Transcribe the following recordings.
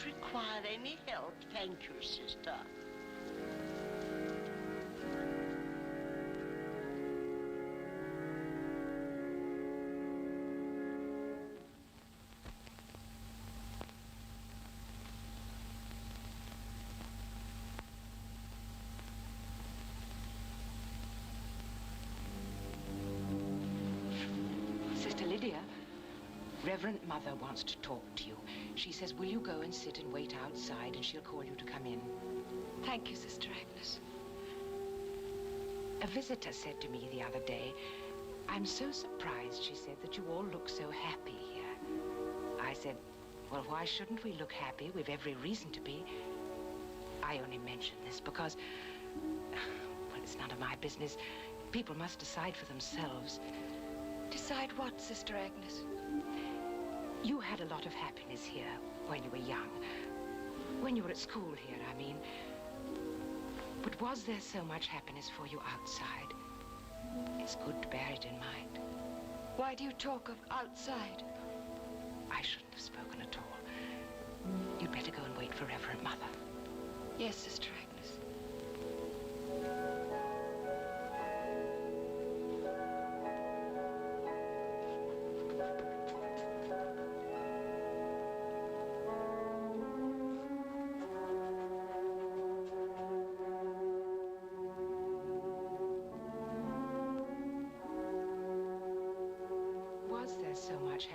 don't require any help, thank you, sister. Lydia, Reverend Mother wants to talk to you. She says, will you go and sit and wait outside, and she'll call you to come in. Thank you, Sister Agnes. A visitor said to me the other day, I'm so surprised, she said, that you all look so happy here. I said, well, why shouldn't we look happy? We've every reason to be. I only mention this because, well, it's none of my business. People must decide for themselves. Decide what, Sister Agnes? You had a lot of happiness here when you were young. When you were at school here, I mean. But was there so much happiness for you outside? It's good to bear it in mind. Why do you talk of outside? I shouldn't have spoken at all. You'd better go and wait for Reverend Mother. Yes, Sister Agnes.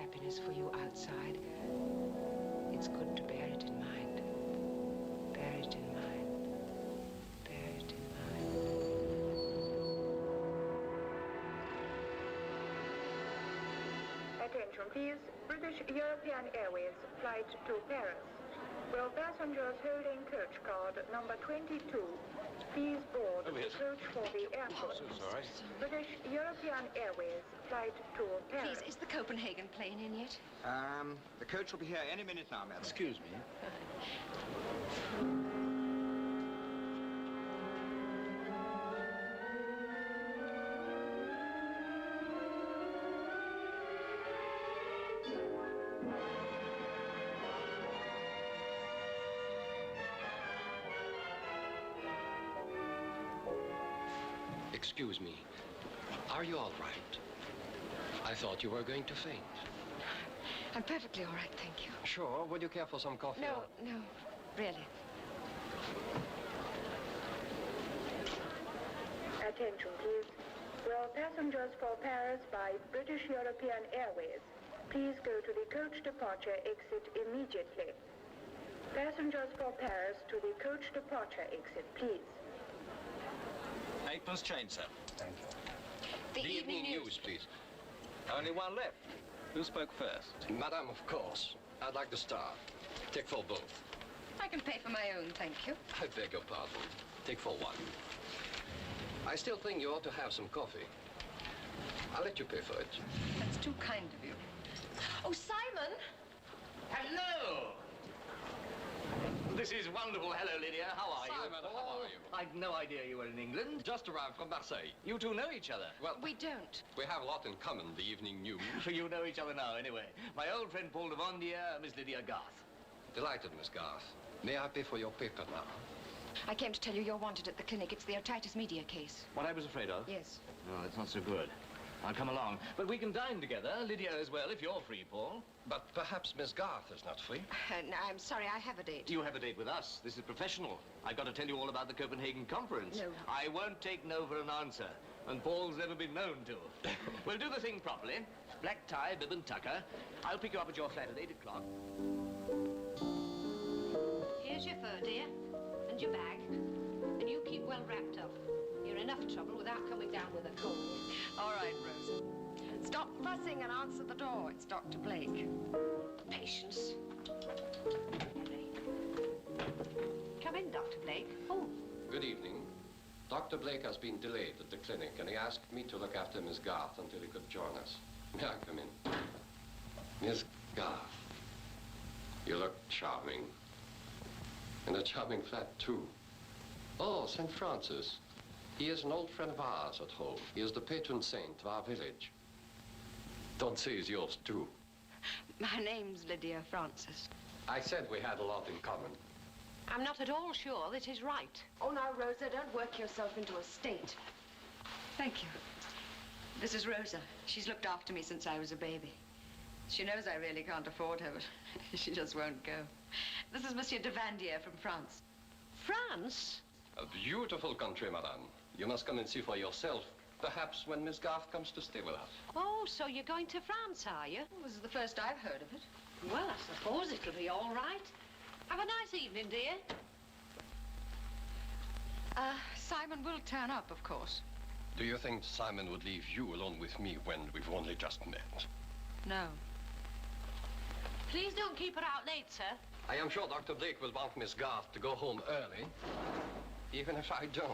Happiness for you outside. It's good to bear it in mind. Bear it in mind. Bear it in mind. Attention please, British European Airways flight to Paris. Will passengers holding coach card number 22 please board the coach for the airport? So sorry. British European Airways flight to Paris. Please, is the Copenhagen plane in yet? The coach will be here any minute now, madam. Excuse me. Excuse me. Are you all right? I thought you were going to faint. I'm perfectly all right, thank you. Sure. Would you care for some coffee? No, really. Attention please. Will passengers for Paris by British European Airways please go to the coach departure exit immediately. Passengers for Paris to the coach departure exit, please. Eightpence change, sir. Thank you. The evening news, please. Only one left. Who spoke first? Madame, of course. I'd like to start. Take for both. I can pay for my own, thank you. I beg your pardon. Take for one. I still think you ought to have some coffee. I'll let you pay for it. That's too kind of you. Oh, Simon! Hello! This is wonderful. Hello, Lydia. How are you? Simon, how are you? I'd no idea you were in England. Just arrived from Marseille. You two know each other. Well, We don't. we have a lot in common, the evening news. You know each other now, anyway. My old friend Paul de Vondier, Miss Lydia Garth. Delighted, Miss Garth. May I pay for your paper now? I came to tell you you're wanted at the clinic. It's the otitis media case. What I was afraid of? Yes. Oh, that's not so good. I'll come along. But we can dine together, Lydia as well, if you're free, Paul. But perhaps Miss Garth is not free. No, I'm sorry, I have a date. You have a date with us. This is professional. I've got to tell you all about the Copenhagen conference. No. I won't take no for an answer. And Paul's never been known to. We'll do the thing properly. Black tie, bib and tucker. I'll pick you up at your flat at 8 o'clock. Here's your fur, dear, and your bag. And you keep well wrapped up. You're enough trouble without coming down with a cold. All right, Rose. Stop fussing and answer the door. It's Dr. Blake. Patience. Come in, Dr. Blake. Oh, Good evening. Dr. Blake has been delayed at the clinic, and he asked me to look after Miss Garth until he could join us. May I come in? Miss Garth, you look charming. And a charming flat, too. Oh, St. Francis. He is an old friend of ours at home. He is the patron saint of our village. Don't say he's yours, too. My name's Lydia Francis. I said we had a lot in common. I'm not at all sure that he's right. Oh, now, Rosa, don't work yourself into a state. Thank you. This is Rosa. She's looked after me since I was a baby. She knows I really can't afford her, but she just won't go. This is Monsieur de Vandier from France. France? A beautiful country, madame. You must come and see for yourself. Perhaps when Miss Garth comes to stay with us. Oh, so you're going to France, are you? Well, this is the first I've heard of it. Well, I suppose it'll be all right. Have a nice evening, dear. Simon will turn up, of course. Do you think Simon would leave you alone with me when we've only just met? No. Please don't keep her out late, sir. I am sure Dr. Blake will want Miss Garth to go home early, even if I don't.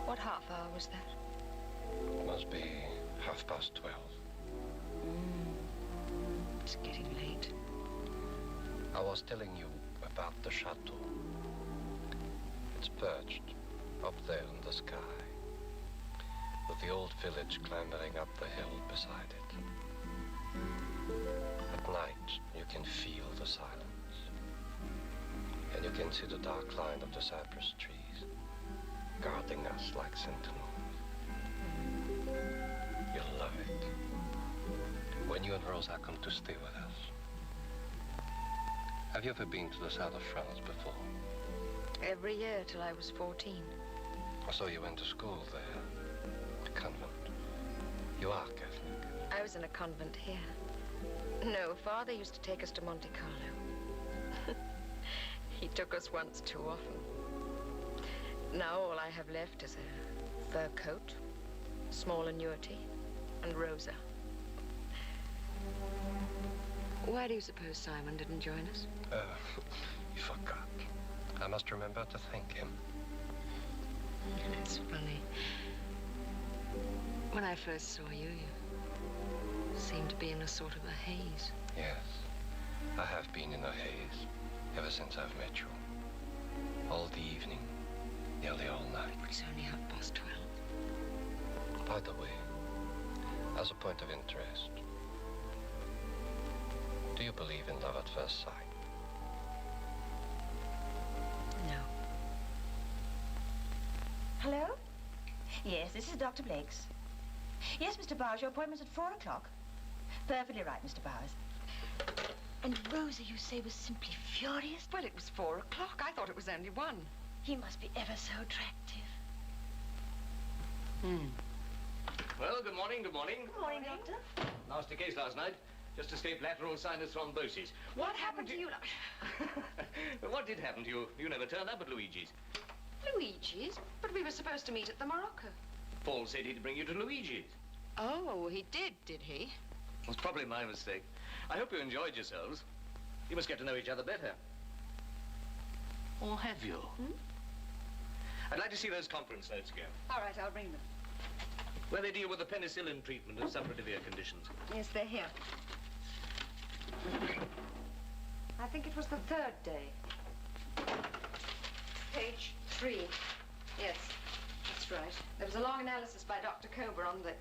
What half hour was that? It must be 12:30. It's getting late. I was telling you about the chateau. It's perched up there in the sky, with the old village clambering up the hill beside it. At night, you can feel the silence, and you can see the dark line of the cypress trees guarding us like sentinels. You'll love it when you and Rosa come to stay with us. Have you ever been to the south of France before? Every year till I was 14. So you went to school there, a convent. You are Catholic. I was in a convent here. No, Father used to take us to Monte Carlo. He took us once too often. Now all I have left is a fur coat, small annuity, and Rosa. Why do you suppose Simon didn't join us? He forgot. I must remember to thank him. It's funny. When I first saw you, you seemed to be in a sort of a haze. Yes, I have been in a haze ever since I've met you. All the evening, nearly all night. It's only 12:30. By the way, as a point of interest, do you believe in love at first sight? No. Hello? Yes, this is Dr. Blake's. Yes, Mr. Bowers, your appointment's at 4 o'clock. Perfectly right, Mr. Bowers. And Rosa, you say, was simply furious? Well, it was 4 o'clock. I thought it was only 1. He must be ever so attractive. Well, good morning, good morning. Good morning, Doctor. Nasty case last night. Just escaped lateral sinus thrombosis. What happened to you? What did happen to you? You never turned up at Luigi's. Luigi's? But we were supposed to meet at the Morocco. Paul said he'd bring you to Luigi's. Oh, he did he? It was probably my mistake. I hope you enjoyed yourselves. You must get to know each other better. Or have you? I'd like to see those conference notes again. All right, I'll bring them. Where they deal with the penicillin treatment of suppurative conditions. Yes, they're here. I think it was the 3rd day. Page 3. Yes, that's right. There was a long analysis by Dr. Kober on the...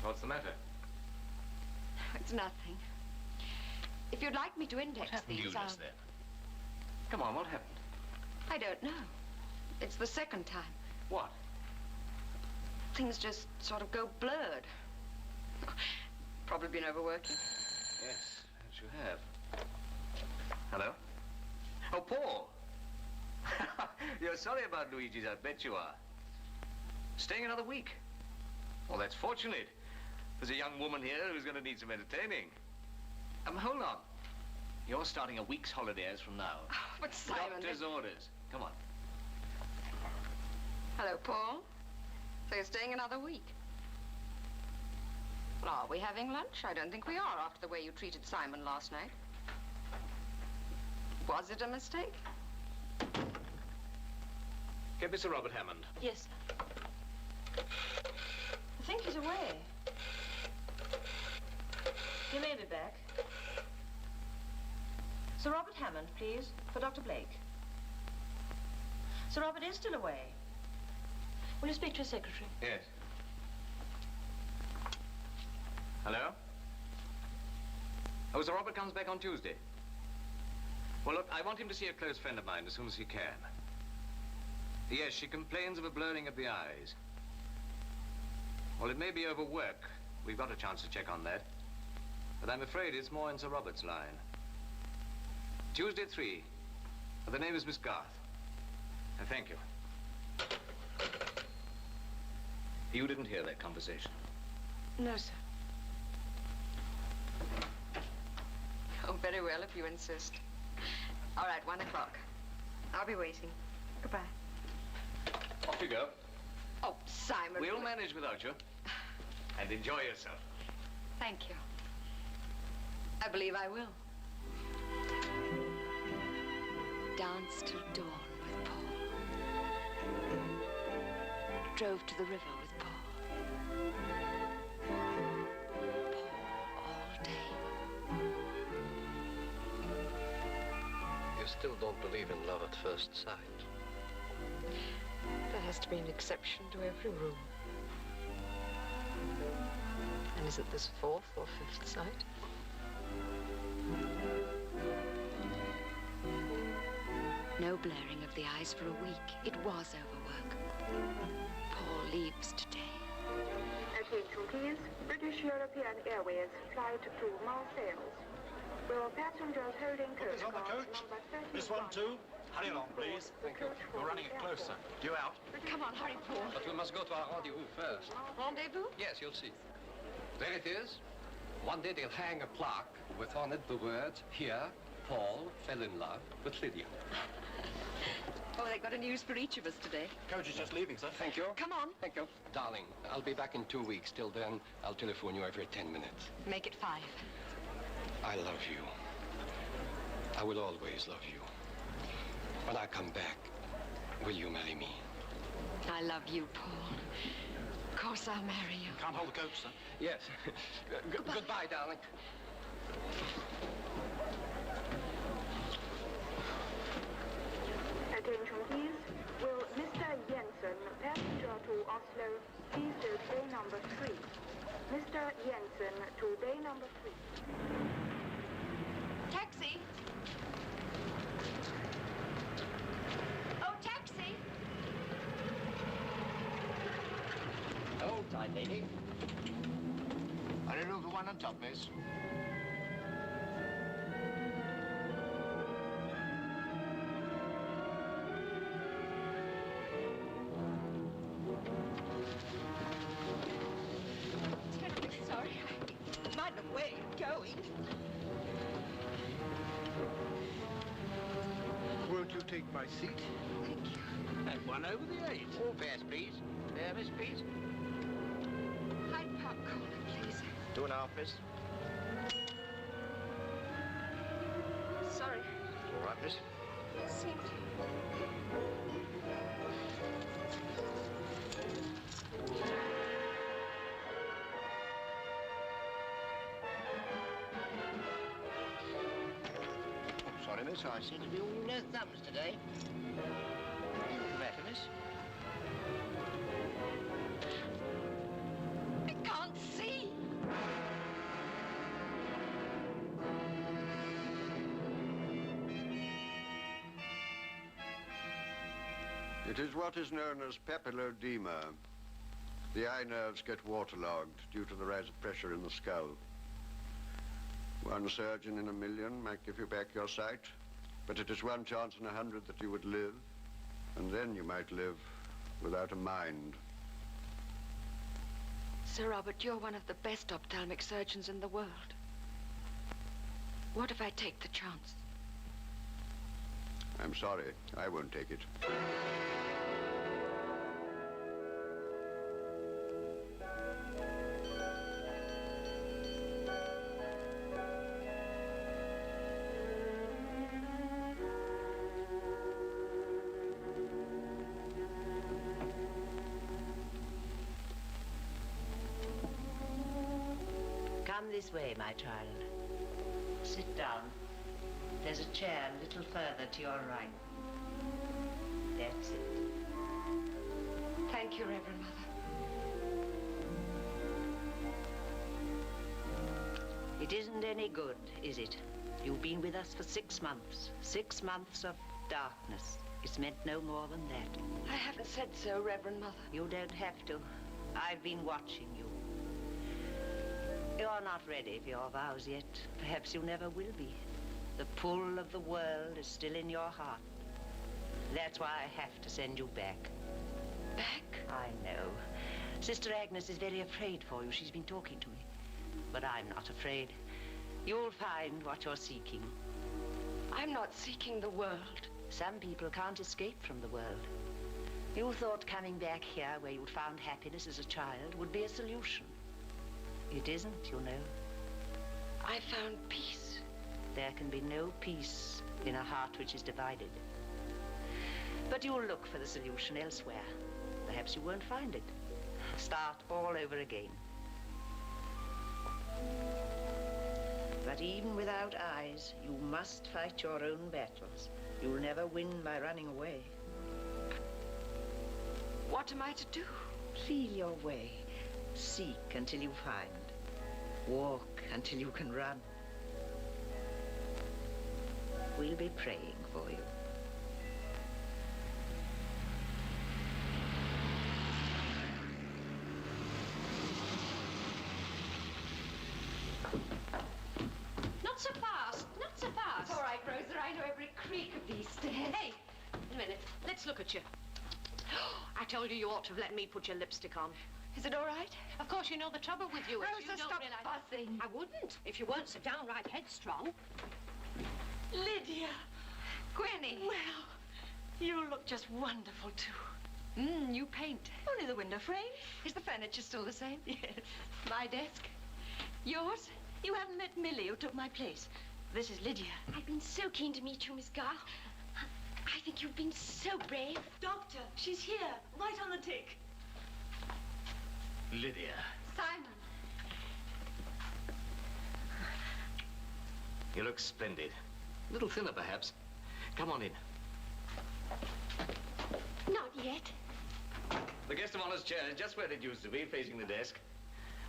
What's the matter? It's nothing. If you'd like me to index What happened to these, you just then? Come on, what happened? I don't know. It's the 2nd time. What? Things just sort of go blurred. Probably been overworking. Yes, that you have. Hello? Oh, Paul! You're sorry about Luigi's, I bet you are. Staying another week? Well, that's fortunate. There's a young woman here who's going to need some entertaining. Hold on. You're starting a week's holidays from now. Oh, but Simon... Doctor's orders. Come on. Hello, Paul. So you're staying another week? Well, are we having lunch? I don't think we are after the way you treated Simon last night. Was it a mistake? Get Mr. Robert Hammond. Yes, sir. I think he's away. He may be back. Sir Robert Hammond, please, for Dr. Blake. Sir Robert is still away. Will you speak to his secretary? Yes. Hello? Oh, Sir Robert comes back on Tuesday. Well, look, I want him to see a close friend of mine as soon as he can. Yes, she complains of a blurring of the eyes. Well, it may be overwork. We've got a chance to check on that. But I'm afraid it's more in Sir Robert's line. Tuesday at 3. The name is Miss Garth. Thank you. You didn't hear that conversation? No, sir. Oh, very well, if you insist. All right, 1 o'clock. I'll be waiting. Goodbye. Off you go. Oh, Simon. We'll manage without you. And enjoy yourself. Thank you. I believe I will. Danced till dawn with Paul. Drove to the river with Paul. Paul all day. You still don't believe in love at first sight. There has to be an exception to every rule. And is it this 4th or 5th sight? No blaring of the eyes for a week. It was overwork. Paul leaves today. Attention please, British European Airways flight to Marseille. Will passengers holding coach on the cards coach? number 31? This one too? Hurry along, please. Thank you. You're running it closer. You out? Come on, hurry, Paul. But we must go to our rendezvous first. Rendezvous? Yes, you'll see. There it is. One day they'll hang a plaque with on it the words, "Here, Paul fell in love with Lydia." Oh, they got a news for each of us today. Coach is just leaving, sir. Thank you. Come on. Thank you. Darling, I'll be back in 2 weeks. Till then, I'll telephone you every 10 minutes. Make it 5. I love you. I will always love you. When I come back, will you marry me? I love you, Paul. Of course I'll marry you. Can't hold the coach, sir. Yes. Goodbye, darling. Attention please, will Mr. Jensen, passenger to Oslo, please go to bay number 3. Mr. Jensen to bay number 3. Taxi! Oh, taxi! Hold tight, lady. I remove the one on top, miss. Terribly sorry. I mind the way you're going. Won't you take my seat? Thank you. And one over the 8. All pairs, please. There, miss, please. Hyde Park Corner, please. 2.5, miss. Sorry. All right, miss. Seemed... Sorry, miss. I seem to be all no thumbs today. Matter, miss? I can't see. It is what is known as papilloedema. The eye nerves get waterlogged due to the rise of pressure in the skull. One surgeon in a million might give you back your sight, but it is 1 chance in 100 that you would live, and then you might live without a mind. Sir Robert, you're one of the best ophthalmic surgeons in the world. What if I take the chance? I'm sorry, I won't take it. This way, my child. Sit down. There's a chair a little further to your right. That's it. Thank you, Reverend Mother. It isn't any good, is it? You've been with us for 6 months. 6 months of darkness. It's meant no more than that. I haven't said so, Reverend Mother. You don't have to. I've been watching you. You're not ready for your vows yet. Perhaps you never will be. The pull of the world is still in your heart. That's why I have to send you back. Back? I know. Sister Agnes is very afraid for you. She's been talking to me. But I'm not afraid. You'll find what you're seeking. I'm not seeking the world. Some people can't escape from the world. You thought coming back here where you'd found happiness as a child would be a solution. It isn't, you know. I found peace. There can be no peace in a heart which is divided. But you'll look for the solution elsewhere. Perhaps you won't find it. Start all over again. But even without eyes, you must fight your own battles. You'll never win by running away. What am I to do? Feel your way. Seek until you find. Walk until you can run. We'll be praying for you. Not so fast. Not so fast. It's all right, Rosa. I know every creak of these stairs. Hey, wait a minute. Let's look at you. I told you you ought to have let me put your lipstick on. Is it all right? Of course, you know the trouble with you. is Rosa, you don't stop realize... fussing. I wouldn't if you weren't so downright headstrong. Lydia. Gwenny. Well, you look just wonderful, too. You paint. Only the window frame. Is the furniture still the same? Yes. My desk? Yours? You haven't met Millie, who took my place. This is Lydia. I've been so keen to meet you, Miss Garth. I think you've been so brave. Doctor, she's here, right on the tick. Lydia. Simon. You look splendid. A little thinner, perhaps. Come on in. Not yet. The guest of honor's chair is just where it used to be, facing the desk.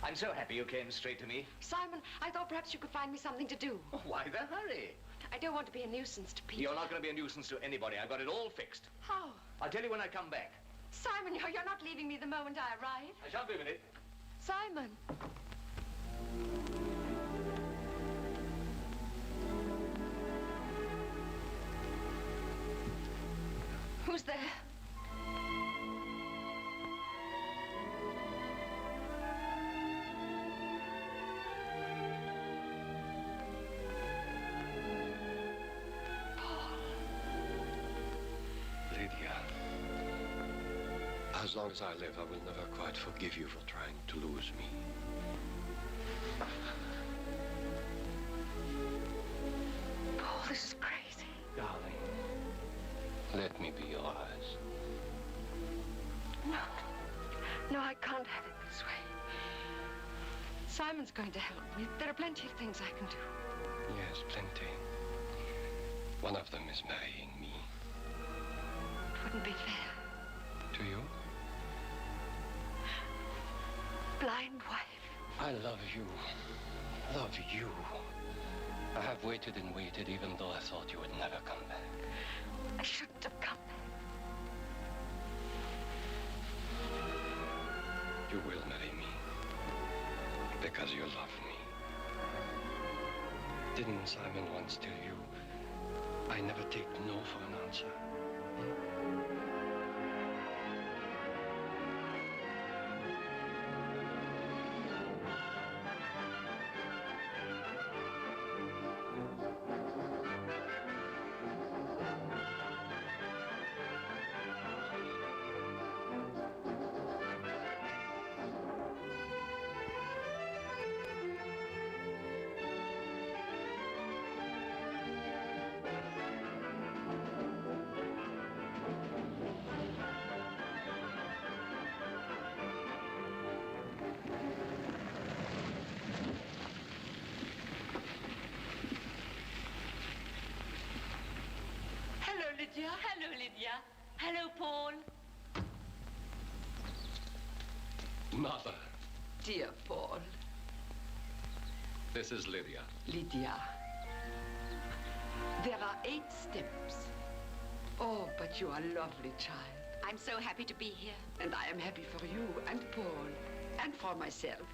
I'm so happy you came straight to me. Simon, I thought perhaps you could find me something to do. Oh, why the hurry? I don't want to be a nuisance to people. You're not going to be a nuisance to anybody. I've got it all fixed. How? I'll tell you when I come back. Simon, you're not leaving me the moment I arrive. I shan't be a minute. Simon. Who's there? Lydia, as long as I live, I will never quite forgive you for trying to lose me. Paul, this is crazy. Darling, let me be your eyes. No. No, I can't have it this way. Simon's going to help me. There are plenty of things I can do. Yes, plenty. One of them is marrying me. It wouldn't be fair. To you? Blind wife. I love you. Love you. I have waited and waited, even though I thought you would never come back. I shouldn't have come back. You will marry me. Because you love me. Didn't Simon once tell you, I never take no for an answer? Lydia. Hello, Lydia. Hello, Paul. Mother, Dear Paul. this is Lydia. Lydia. There are 8 steps. Oh, but you are a lovely child. I'm so happy to be here. And I am happy for you and Paul and for myself.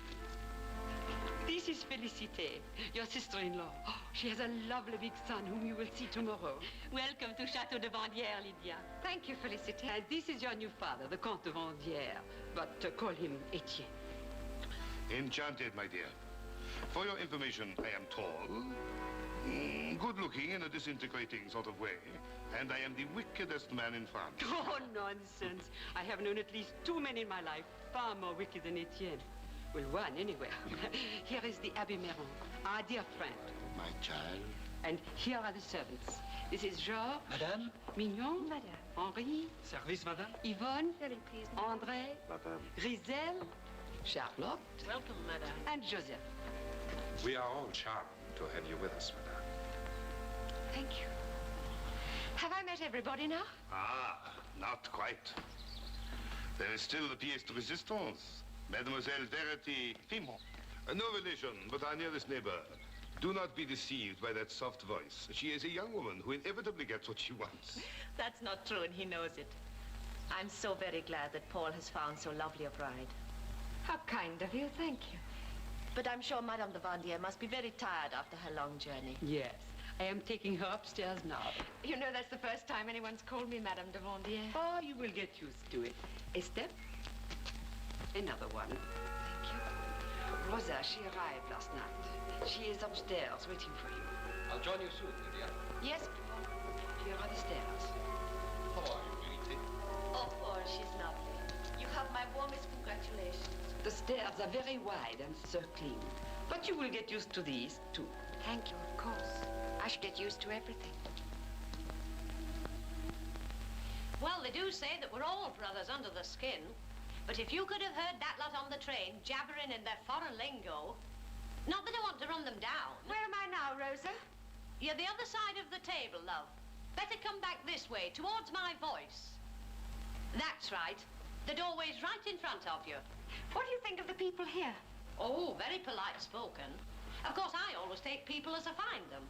This is Félicité, your sister-in-law. Oh, she has a lovely big son whom you will see tomorrow. Welcome to Château de Vandières, Lydia. Thank you, Félicité. And this is your new father, the Comte de Vandières, but call him Etienne. Enchanted, my dear. For your information, I am tall, good-looking in a disintegrating sort of way, and I am the wickedest man in France. Oh, nonsense. I have known at least 2 men in my life, far more wicked than Etienne. Well, one anyway. Here is the Abbé Méron, our dear friend. My child. And here are the servants. This is Georges. Madame. Mignon. Madame. Henri. Service, madame. Yvonne. Very pleased. André. Madame. Griselle. Charlotte. Welcome, madame. And Joseph. We are all charmed to have you with us, madame. Thank you. Have I met everybody now? Ah, not quite. There is still the pièce de résistance, Mademoiselle Verity Fimont. No relation, but our nearest neighbor. Do not be deceived by that soft voice. She is a young woman who inevitably gets what she wants. That's not true, and he knows it. I'm so very glad that Paul has found so lovely a bride. How kind of you. Thank you. But I'm sure Madame de Vandières must be very tired after her long journey. Yes. I am taking her upstairs now. You know, that's the first time anyone's called me Madame de Vandières. Oh, you will get used to it. A step. Another one. Thank you. Rosa, she arrived last night. She is upstairs waiting for you. I'll join you soon, Lydia. Yes, Paul. Here are the stairs. How are you, Luigi? Oh, Paul, she's lovely. You have my warmest congratulations. The stairs are very wide and circling. But you will get used to these, too. Thank you, of course. I should get used to everything. Well, they do say that we're all brothers under the skin. But if you could have heard that lot on the train jabbering in their foreign lingo... Not that I want to run them down. Where am I now, Rosa? You're the other side of the table, love. Better come back this way, towards my voice. That's right. The doorway's right in front of you. What do you think of the people here? Oh, very polite spoken. Of course, I always take people as I find them.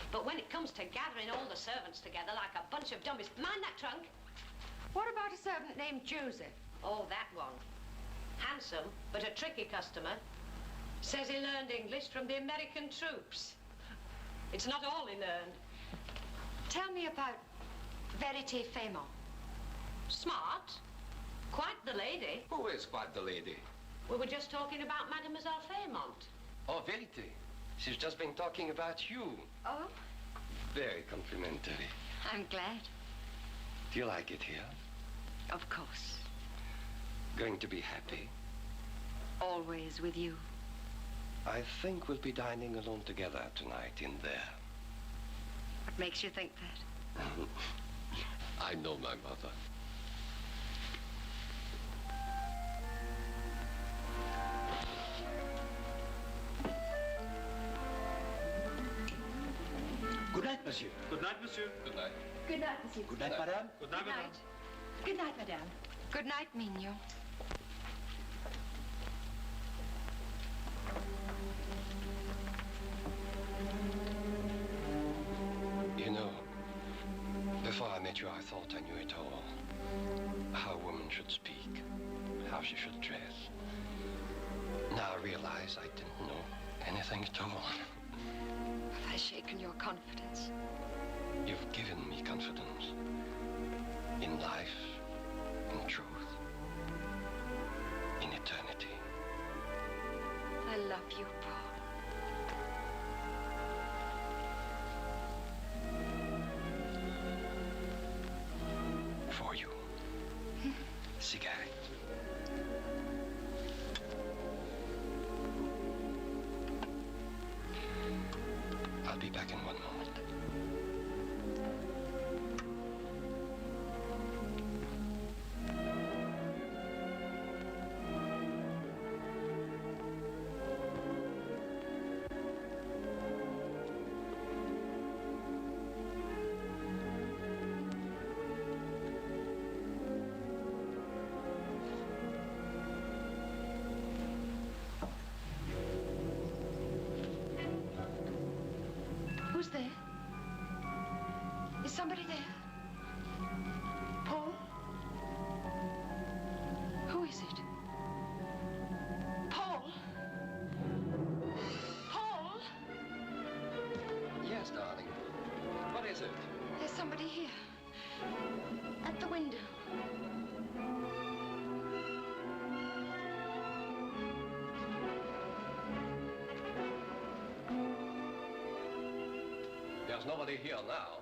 But when it comes to gathering all the servants together like a bunch of dummies... Mind that trunk. What about a servant named Joseph? Oh, that one. Handsome, but a tricky customer. Says he learned English from the American troops. It's not all he learned. Tell me about Verity Fimont. Smart. Quite the lady. Who is quite the lady? We were just talking about Mademoiselle Fairmont. Oh, Verity. She's just been talking about you. Oh? Very complimentary. I'm glad. Do you like it here? Of course. Going to be happy? Always with you. I think we'll be dining alone together tonight in there. What makes you think that? I know my mother. Good night, monsieur. Good night, monsieur. Good night. Good night, monsieur. Good night, madame. Good night. Good night, madame. Good night, Mignon. You know, before I met you, I thought I knew it all. How a woman should speak, how she should dress. Now I realize I didn't know anything at all. Have I shaken your confidence? You've given me confidence in life, in truth, in eternity. I love you, Paul. For you. Cigarette. I'll be back in 1 moment. somebody there? Paul? Who is it? Paul? Paul? Yes, darling. What is it? There's somebody here. At the window. There's nobody here now.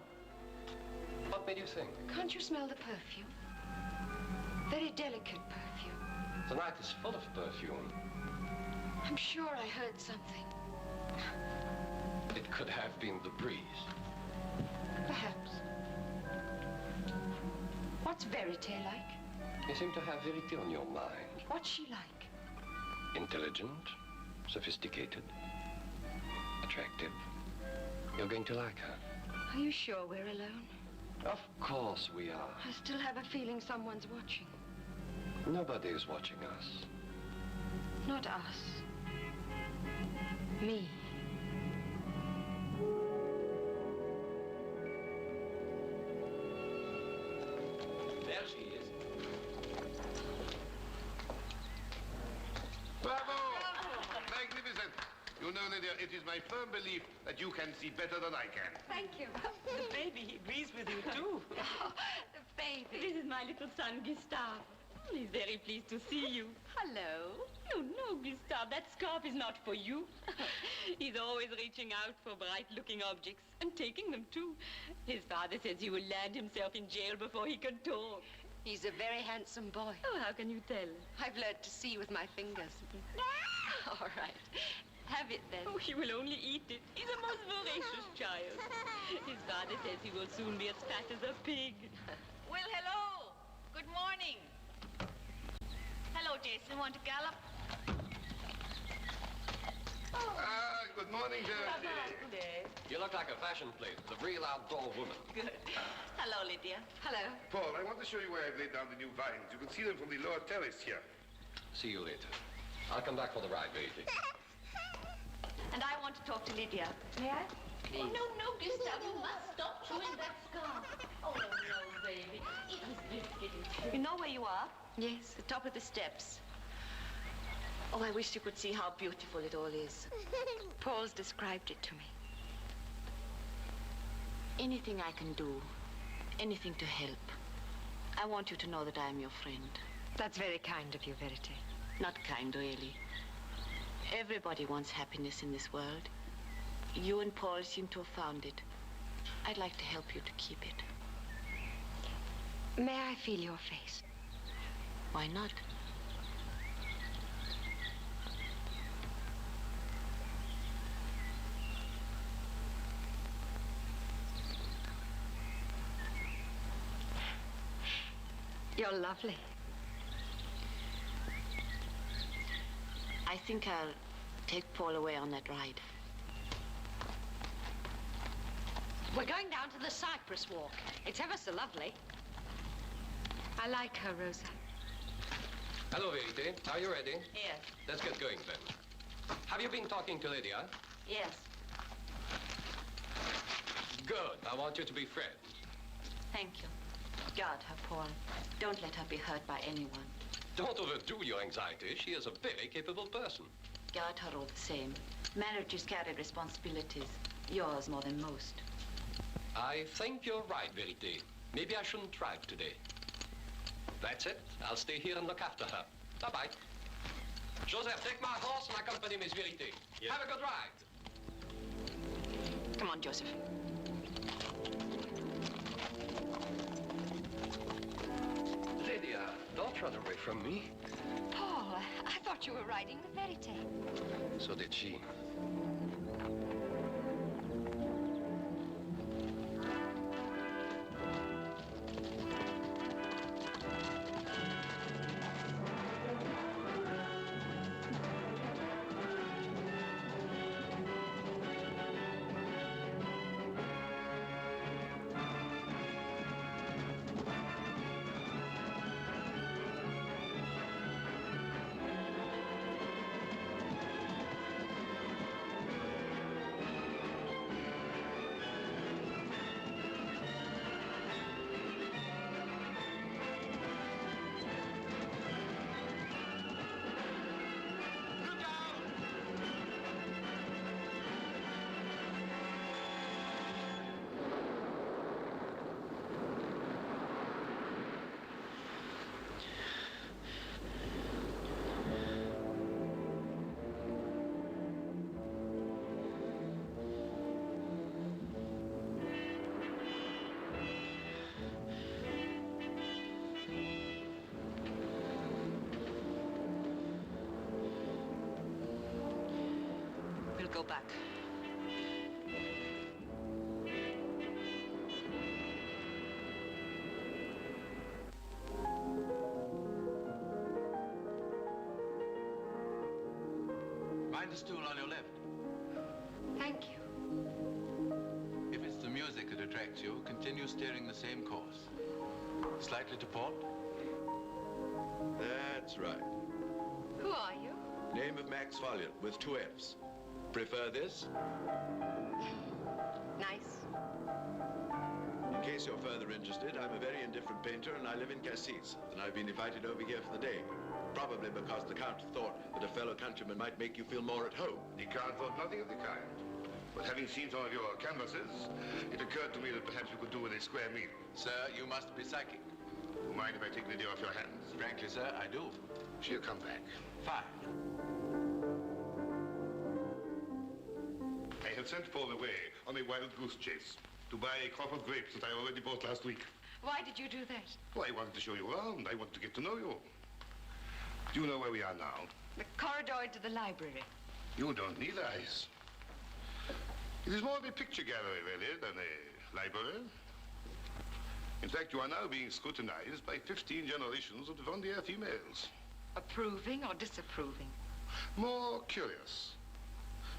What made you think? Can't you smell the perfume? Very delicate perfume. The night is full of perfume. I'm sure I heard something. It could have been the breeze. Perhaps. What's Verite like? You seem to have Verite on your mind. What's she like? Intelligent, sophisticated, attractive. You're going to like her. Are you sure we're alone? Of course we are. I still have a feeling someone's watching. Nobody is watching us. Not us. Me. There she is. Bravo! Magnificent. You know, Lydia, it is my firm belief that you can see better than I can. Thank you. The baby agrees with you, too. The baby. This is my little son, Gustave. He's very pleased to see you. Hello. No, Gustave, that scarf is not for you. He's always reaching out for bright-looking objects and taking them, too. His father says he will land himself in jail before he can talk. He's a very handsome boy. Oh, how can you tell? I've learned to see with my fingers. All right. Have it, then. Oh, he will only eat it. He's a most voracious child. His father says he will soon be as fat as a pig. Well, hello. Good morning. Hello, Jason. Want to gallop? Ah, good morning, Georgie. Good day. You look like a fashion plate, the real outdoor woman. Good. Hello, Lydia. Hello. Paul, I want to show you where I've laid down the new vines. You can see them from the lower terrace here. See you later. I'll come back for the ride, baby. And I want to talk to Lydia. May I? Please. Oh, no, Gustave, you must stop chewing that scarf. Oh, no, baby. It was just getting... You know where you are? Yes. The top of the steps. Oh, I wish you could see how beautiful it all is. Paul's described it to me. Anything I can do, anything to help. I want you to know that I am your friend. That's very kind of you, Verite. Not kind, really. Everybody wants happiness in this world. You and Paul seem to have found it. I'd like to help you to keep it. May I feel your face? Why not? You're lovely. I think I'll take Paul away on that ride. We're going down to the Cypress Walk. It's ever so lovely. I like her, Rosa. Hello, Verite. Are you ready? Yes. Let's get going, then. Have you been talking to Lydia? Yes. Good. I want you to be friends. Thank you. Guard her, Paul. Don't let her be hurt by anyone. Don't overdo your anxiety. She is a very capable person. Guard her all the same. Managers carry responsibilities. Yours more than most. I think you're right, Verite. Maybe I shouldn't drive today. That's it. I'll stay here and look after her. Bye-bye. Joseph, take my horse and accompany Miss Verite. Yes. Have a good ride. Come on, Joseph. Lydia, don't run away from me. Paul, I thought you were riding with Verite. So did she. back. Find a stool on your left. Thank you. If it's the music that attracts you, continue steering the same course. Slightly to port. That's right. Who are you? Name of Max Folliot with 2 F's. Prefer this? Nice. In case you're further interested, I'm a very indifferent painter and I live in Cassis, and I've been invited over here for the day. Probably because the Count thought that a fellow countryman might make you feel more at home. The Count thought nothing of the kind. But having seen some of your canvases, it occurred to me that perhaps you could do with a square meal. Sir, you must be psychic. You mind if I take the idea off your hands? Frankly, sir, I do. She'll come back. Fine. I have sent Paul away on a wild goose chase to buy a crop of grapes that I already bought last week. Why did you do that? Well, I wanted to show you around. I wanted to get to know you. Do you know where we are now? The corridor to the library. You don't need eyes. It is more of a picture gallery, really, than a library. In fact, you are now being scrutinized by 15 generations of Vivandière females. Approving or disapproving? More curious.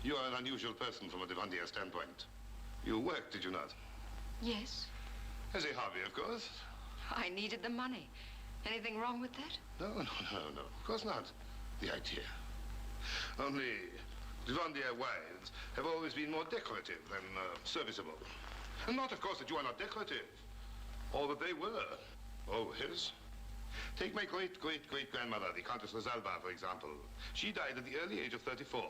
You are an unusual person from a Vivandière standpoint. You worked, did you not? Yes. As a hobby, of course. I needed the money. Anything wrong with that? No. Of course not. The idea. Only Vivandière wives have always been more decorative than serviceable. And not, of course, that you are not decorative. Or that they were. Always. Take my great-great-great-grandmother, the Countess Rosalba, for example. She died at the early age of 34,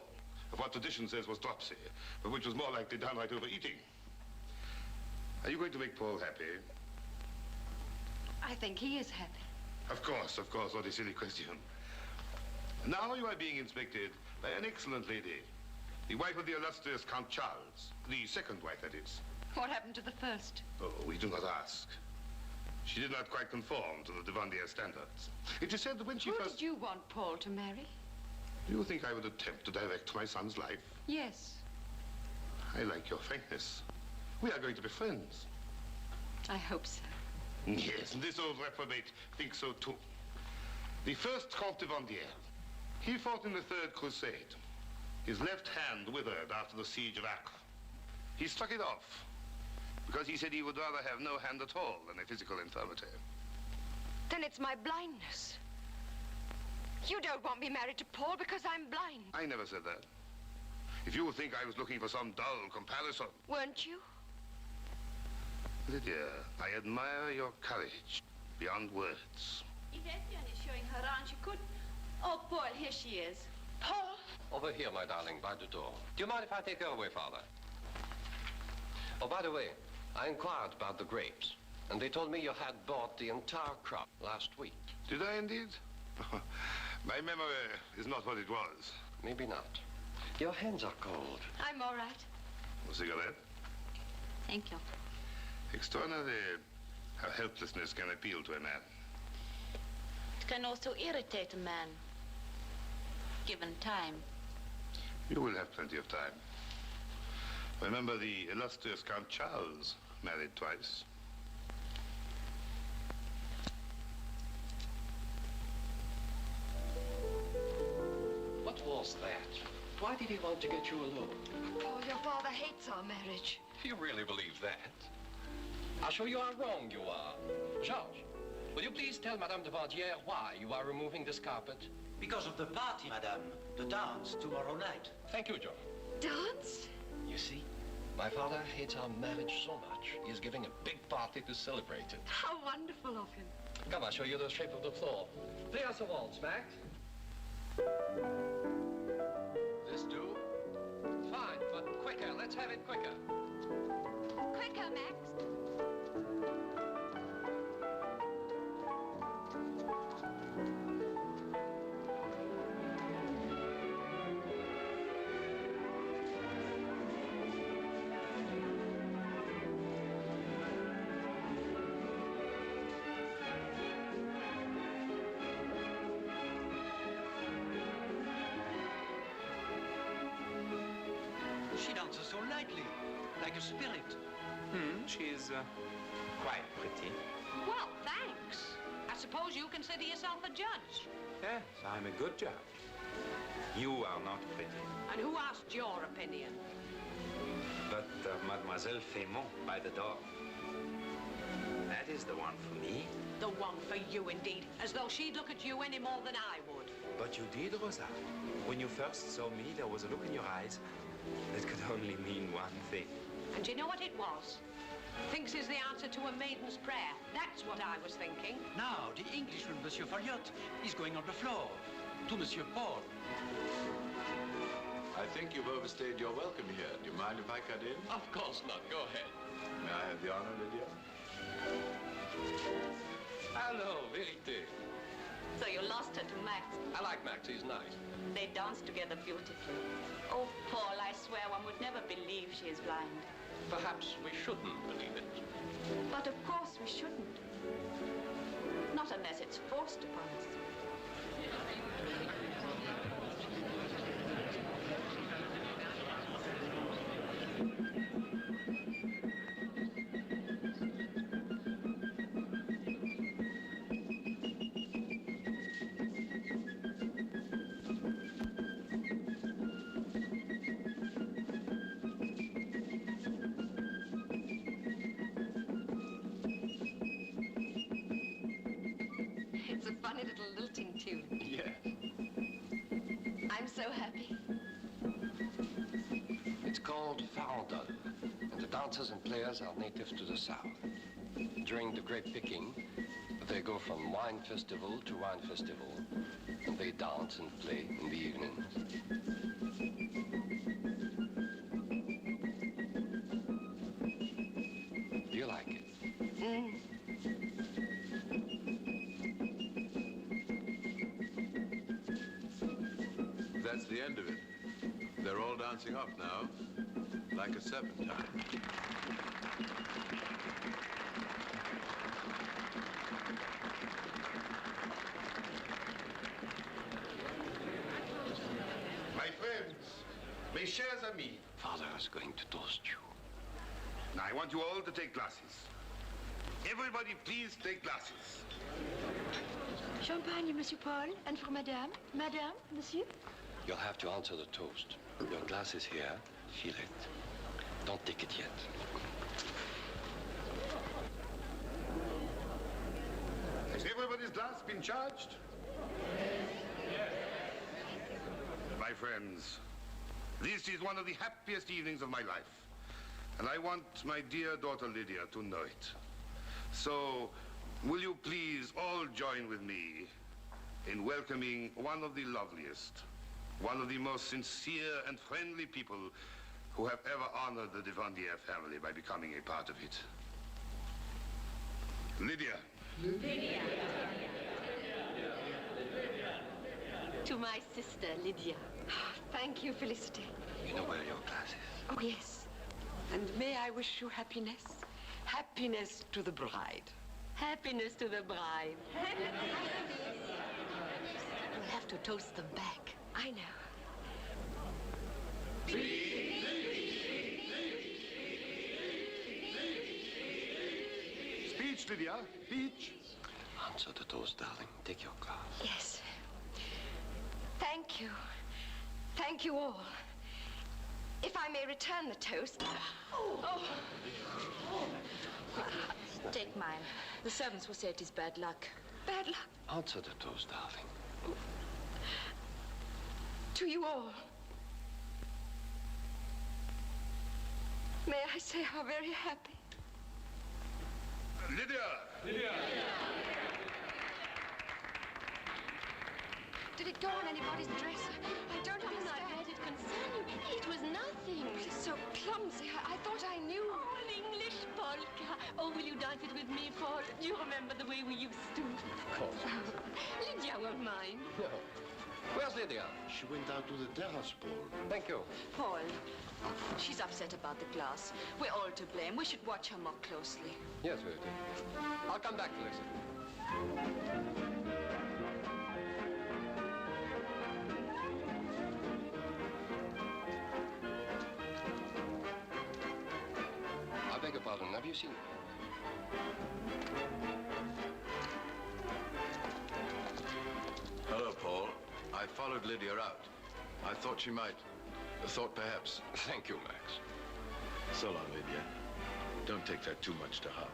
of what tradition says was dropsy, but which was more likely downright overeating. Are you going to make Paul happy? I think he is happy. Of course. What a silly question. Now you are being inspected by an excellent lady, the wife of the illustrious Count Charles, the second wife, that is. What happened to the first? Oh, we do not ask. She did not quite conform to the Vivandière standards. It is said that when she Who did you want Paul to marry? Do you think I would attempt to direct my son's life? Yes. I like your frankness. We are going to be friends. I hope so. Yes, and this old reprobate thinks so too. The first Comte de Vivandière, he fought in the Third Crusade. His left hand withered after the siege of Acre. He struck it off because he said he would rather have no hand at all than a physical infirmity. Then it's my blindness. You don't want me married to Paul because I'm blind. I never said that. If you think I was looking for some dull comparison... Weren't you? Lydia, I admire your courage beyond words. If Etienne is showing her around, she could... Oh, Paul, here she is. Paul! Over here, my darling, by the door. Do you mind if I take her away, Father? Oh, by the way, I inquired about the grapes, and they told me you had bought the entire crop last week. Did I indeed? My memory is not what it was. Maybe not. Your hands are cold. I'm all right. A cigarette? Thank you. Extraordinary how helplessness can appeal to a man. It can also irritate a man, given time. You will have plenty of time. Remember, the illustrious Count Charles married twice. What was that? Why did he want to get you alone? Paul, your father hates our marriage. You really believe that? I'll show you how wrong you are. Georges, will you please tell Madame de Vivandière why you are removing this carpet? Because of the party, madame. The dance tomorrow night. Thank you, Georges. Dance? You see, my father hates our marriage so much, he is giving a big party to celebrate it. How wonderful of him. Come, I'll show you the shape of the floor. Play us a waltz, Max. This do? Fine, but quicker. Let's have it quicker. Quicker, Max. brightly, like a spirit. She's quite pretty. Well, thanks. I suppose you consider yourself a judge. Yes, I'm a good judge. You are not pretty. And who asked your opinion? But Mademoiselle Fémont by the door. That is the one for me. The one for you, indeed. As though she'd look at you any more than I would. But you did, Rosa. When you first saw me, there was a look in your eyes that could only mean one thing. And do you know what it was? Thinks is the answer to a maiden's prayer. That's what I was thinking. Now, the Englishman, Monsieur Folliot, is going on the floor to Monsieur Paul. I think you've overstayed your welcome here. Do you mind if I cut in? Of course not. Go ahead. May I have the honor, Lydia? Hello, Vérité. So you lost her to Max. I like Max. He's nice. They dance together beautifully. Oh, Paul, I swear one would never believe she is blind. Perhaps we shouldn't believe it. But of course we shouldn't. Not unless it's forced upon us. It's a funny little lilting tune. Yes. I'm so happy. It's called farandole, and the dancers and players are native to the south. During the grape picking, they go from wine festival to wine festival, and they dance and play in the evenings. Do you like it? That's the end of it. They're all dancing off now, like a serpentine. My friends, mes chers amis. Father is going to toast you. Now, I want you all to take glasses. Everybody, please take glasses. Champagne, Monsieur Paul, and for Madame. Madame, Monsieur? You'll have to answer the toast. Your glass is here. Feel it. Don't take it yet. Has everybody's glass been charged? Yes. My friends, this is one of the happiest evenings of my life. And I want my dear daughter Lydia to know it. So, will you please all join with me in welcoming one of the loveliest, one of the most sincere and friendly people who have ever honored the Devandier family by becoming a part of it. Lydia. Lydia. To my sister, Lydia. Thank you, Felicity. You know where your glass is. Oh, yes. And may I wish you happiness? Happiness to the bride. Happiness to the bride. We'll have to toast them back. I know. Speech, Lydia. Speech. Answer the toast, darling. Take your glass. Yes. Thank you. Thank you all. If I may return the toast. Oh. Take mine. The servants will say it is bad luck. Bad luck. Answer the toast, darling. To you all. May I say how very happy? Lydia! Lydia! Did it go on anybody's dress? I don't understand. Let it concern you. It was nothing. It's so clumsy. I thought I knew. Oh, an English polka. Oh, will you dance it with me, Paul? Do you remember the way we used to? Of course. Lydia won't mind. No. Where's Lydia? She went out to the terrace, Paul. Thank you. Paul, she's upset about the glass. We're all to blame. We should watch her more closely. Yes, Verity. I'll come back to listen. beg your pardon. Have you seen... Hello, Paul. I followed Lydia out. I thought she might. Thought perhaps. Thank you, Max. So long, Lydia. Don't take that too much to heart.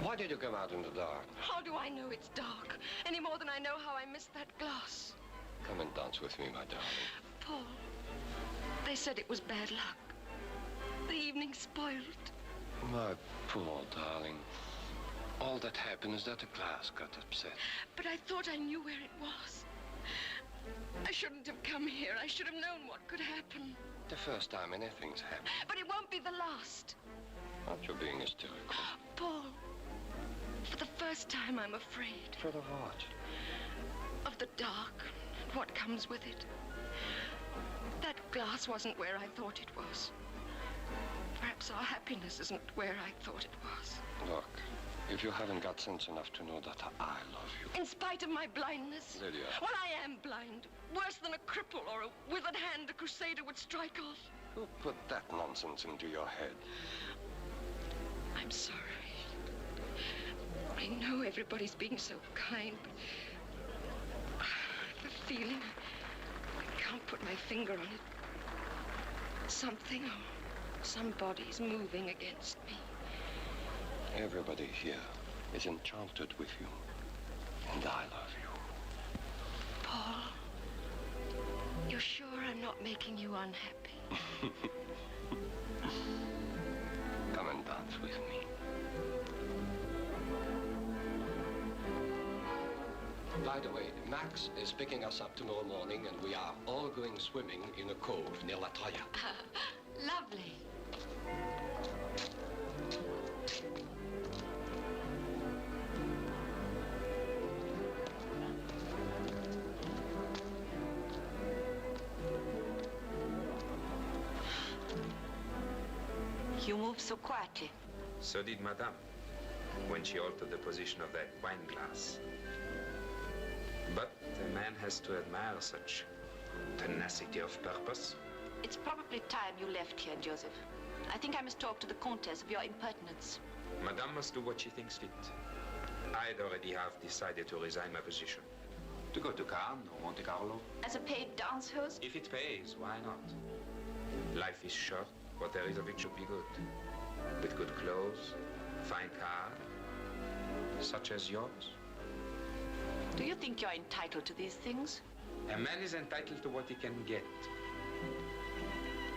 Why did you come out in the dark? How do I know it's dark? Any more than I know how I missed that glass. Come and dance with me, my darling. Paul, they said it was bad luck. The evening spoiled. My poor darling. All that happened is that the glass got upset. But I thought I knew where it was. I shouldn't have come here. I should have known what could happen. The first time anything's happened. But it won't be the last. Aren't you being hysterical? Paul, for the first time I'm afraid. Afraid of what? Of the dark and what comes with it. That glass wasn't where I thought it was. Perhaps our happiness isn't where I thought it was. Look, if you haven't got sense enough to know that I love you... In spite of my blindness? Lydia. Well, I am blind. Worse than a cripple or a withered hand a crusader would strike off. Who put that nonsense into your head? I'm sorry. I know everybody's being so kind, but the feeling, I can't put my finger on it. Something or somebody's moving against me. Everybody here is enchanted with you, and I love you. Paul, you're sure I'm not making you unhappy? Come and dance with me. By the way, Max is picking us up tomorrow morning, and we are all going swimming in a cove near La Troya. Lovely. You move so quietly. So did Madame, when she altered the position of that wine glass. But a man has to admire such tenacity of purpose. It's probably time you left here, Joseph. I think I must talk to the Countess of your impertinence. Madame must do what she thinks fit. I'd already have decided to resign my position. To go to Cannes or Monte Carlo. As a paid dance host? If it pays, why not? Life is short. What there is of it should be good. With good clothes, fine car, such as yours. Do you think you're entitled to these things? A man is entitled to what he can get.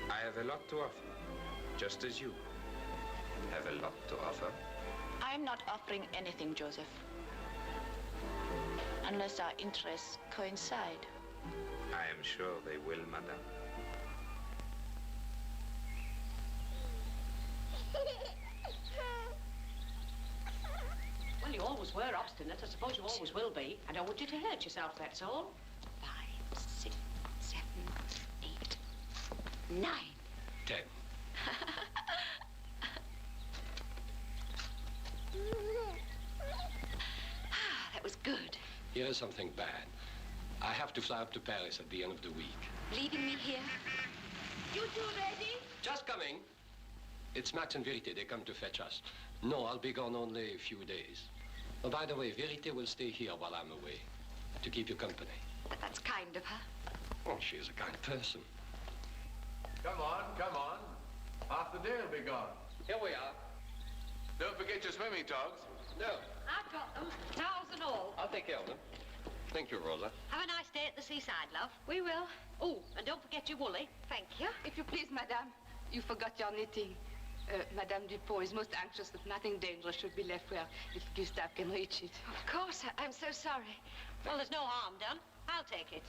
I have a lot to offer, just as you have a lot to offer. I'm not offering anything, Joseph. Unless our interests coincide. I am sure they will, Madame. Well, you always were obstinate. I suppose you always will be. I don't want you to hurt yourself, that's all. 5, 6, 7, 8, 9. 10. That was good. Here is something bad. I have to fly up to Paris at the end of the week. Leaving me here? You two ready? Just coming. It's Max and Verité. They come to fetch us. No, I'll be gone only a few days. Oh, by the way, Verité will stay here while I'm away, to keep you company. That's kind of her. Oh, she is a kind person. Come on, come on. Half the day will be gone. Here we are. Don't forget your swimming togs. No. I've got them, towels and all. I'll take care of them. Thank you, Rosa. Have a nice day at the seaside, love. We will. Oh, and don't forget your woolly. Thank you. If you please, madame, you forgot your knitting. Madame Dupont is most anxious that nothing dangerous should be left where if Gustave can reach it. Of course, I'm so sorry. Well, there's no harm done. I'll take it.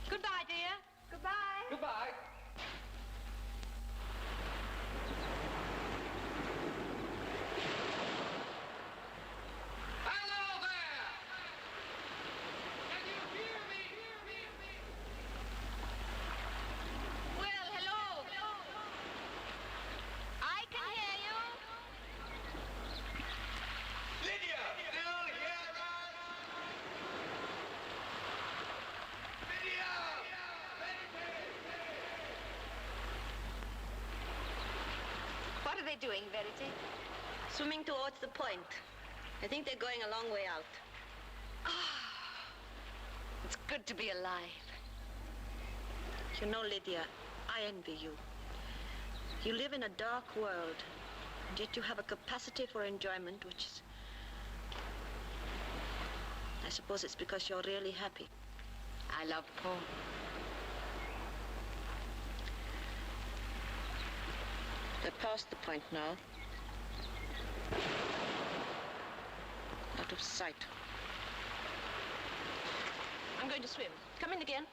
Goodbye, dear. Goodbye. Goodbye. Hello there! Can you hear me? Well, hello. I can hear you. Lydia! Still hear us? Lydia! doing, Verity? Swimming towards the point. I think they're going a long way out. It's good to be alive. You know, Lydia, I envy you. You live in a dark world, and yet you have a capacity for enjoyment which is... I suppose it's because you're really happy. I love Paul. They're past the point now. Out of sight. I'm going to swim. Come in again.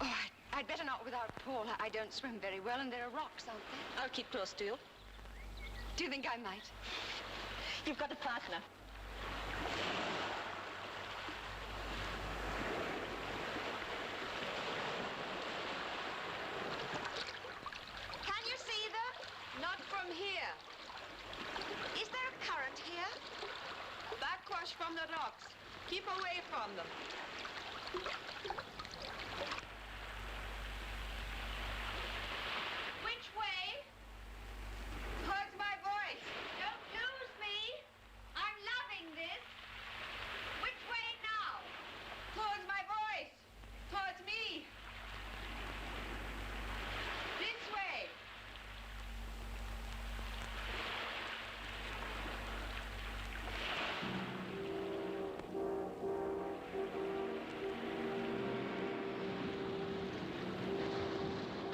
Oh, I'd better not without Paul. I don't swim very well, and there are rocks out there. I'll keep close to you. Do you think I might? You've got a partner. Can you see them? Not from here. Is there a current here? Backwash from the rocks. Keep away from them. Which way? Towards my voice. Don't lose me. I'm loving this. Which way now? Towards my voice. Towards me. This way.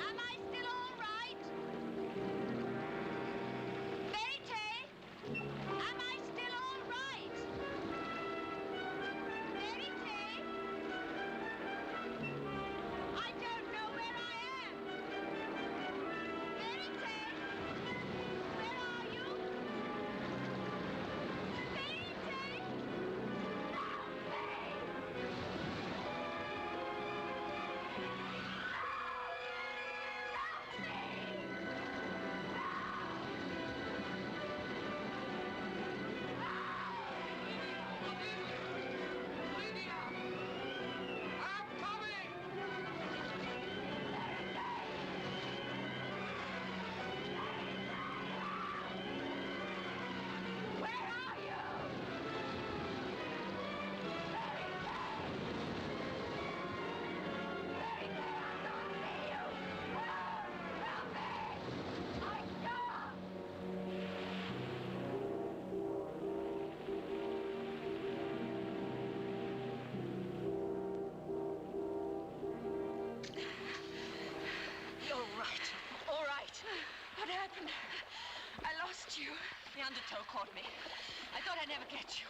Am I still all right? Verity? Am I still all right? Verity? I don't know where I am. Verity? Where are you? Verity? You're right. All right. What happened? I lost you. The undertow caught me. I thought I'd never get you.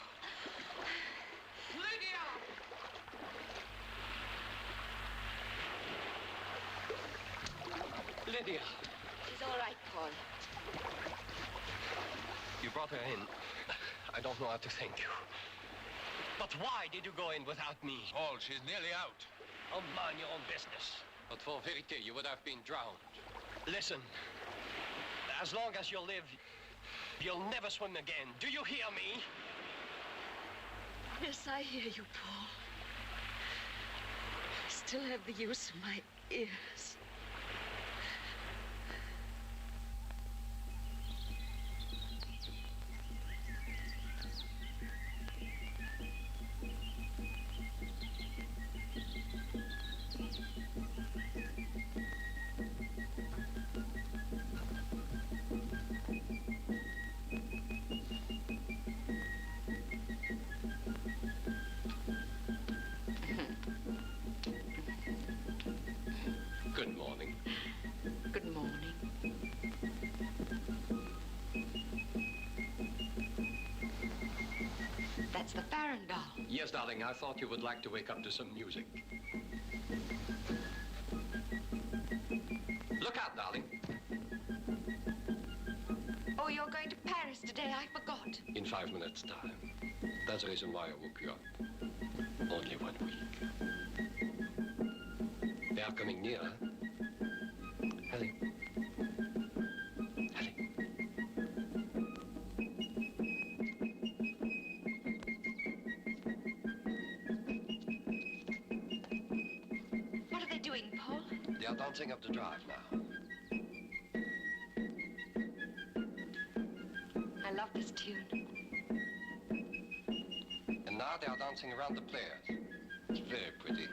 Lydia! Lydia, She's all right, Paul. you brought her in. I don't know how to thank you. But why did you go in without me? Paul, she's nearly out. Oh, mind your own business. But for Verité, you would have been drowned. Listen, as long as you live, you'll never swim again. Do you hear me? Yes, I hear you, Paul. I still have the use of my ears. Good morning. Good morning. That's the Farandole. Yes, darling, I thought you would like to wake up to some music. Look out, darling. Oh, you're going to Paris today? I forgot. In 5 minutes' time. That's the reason why I woke you up. Only 1 week. They are coming nearer. Ellie. Ellie. What are they doing, Paul? They are dancing up the drive now. love this tune. And now they are dancing around the players. It's very pretty.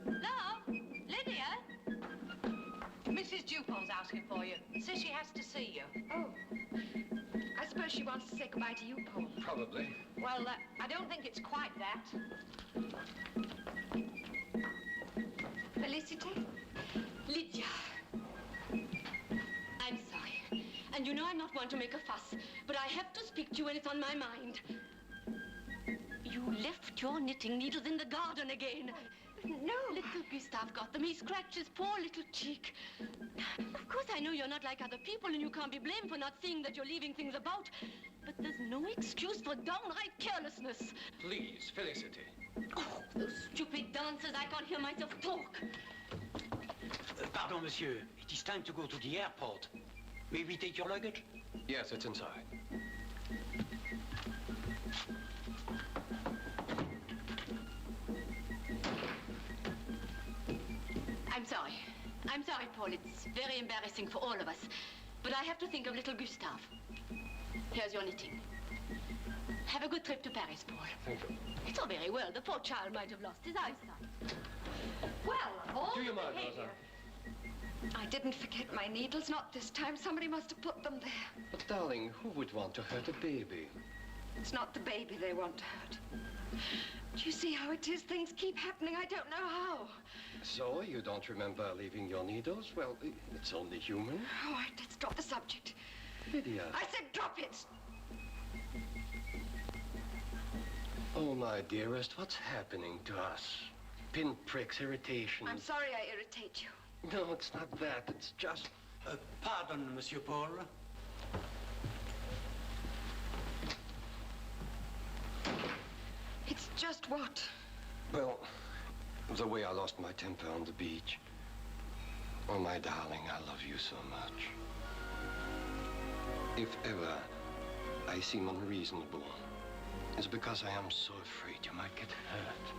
Love? Lydia? Mrs. Dupol's asking for you. Says she has to see you. Oh. I suppose she wants to say goodbye to you, Paul. Probably. Well, I don't think it's quite that. Felicity? Lydia. I'm sorry. And you know I'm not one to make a fuss, but I have to speak to you when it's on my mind. You left your knitting needles in the garden again. No. Little Gustave got them. He scratched his poor little cheek. Of course, I know you're not like other people and you can't be blamed for not seeing that you're leaving things about. But there's no excuse for downright carelessness. Please, Felicity. Oh, those stupid dancers. I can't hear myself talk. Pardon, monsieur. It is time to go to the airport. May we take your luggage? Yes, it's inside. I'm sorry. I'm sorry, Paul. It's very embarrassing for all of us. But I have to think of little Gustave. Here's your knitting. Have a good trip to Paris, Paul. Thank you. It's all very well. The poor child might have lost his eyesight. Well, all Do you mind, behavior. Rosa? I didn't forget my needles, not this time. Somebody must have put them there. But, darling, who would want to hurt a baby? It's not the baby they want to hurt. Do you see how it is? Things keep happening. I don't know how. So, you don't remember leaving your needles? Well, it's only human. All right, let's drop the subject. Lydia. I said drop it. Oh, my dearest, what's happening to us? Pinpricks, irritations. I'm sorry I irritate you. No, it's not that. It's just... Pardon, Monsieur Paul. It's just what? Well, the way I lost my temper on the beach. Oh, my darling, I love you so much. If ever I seem unreasonable, it's because I am so afraid you might get hurt.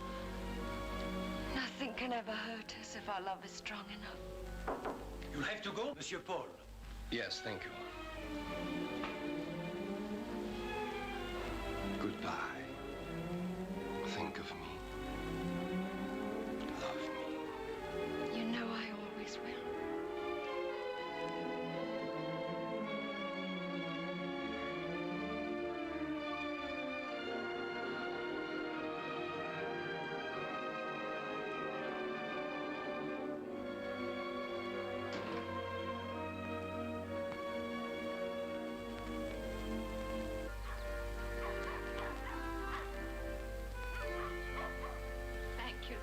Nothing can ever hurt us if our love is strong enough. You have to go, Monsieur Paul. Yes, thank you. Goodbye. Think of me. Love me. You know I always will.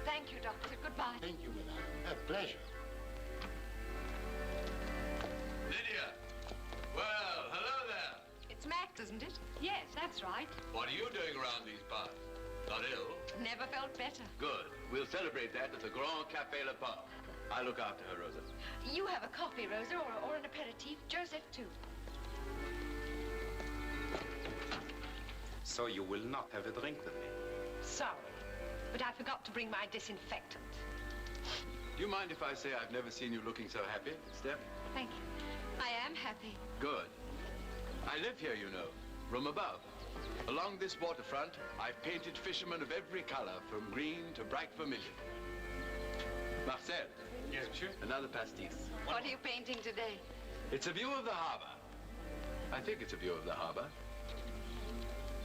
Thank you, Doctor. Goodbye. Thank you, madame. A pleasure. Lydia! Well, hello there. It's Max, isn't it? Yes, that's right. What are you doing around these parts? Not ill? Never felt better. Good. We'll celebrate that at the Grand Café Le Parc. I'll look after her, Rosa. You have a coffee, Rosa, or an aperitif. Joseph, too. So you will not have a drink with me? Sorry, but I forgot to bring my disinfectant. Do you mind if I say I've never seen you looking so happy, Steph? Thank you. I am happy. Good. I live here, you know, room above. Along this waterfront, I've painted fishermen of every color, from green to bright vermilion. Marcel. Yes, monsieur? Another pastis. What are you painting today? It's a view of the harbor. I think it's a view of the harbor.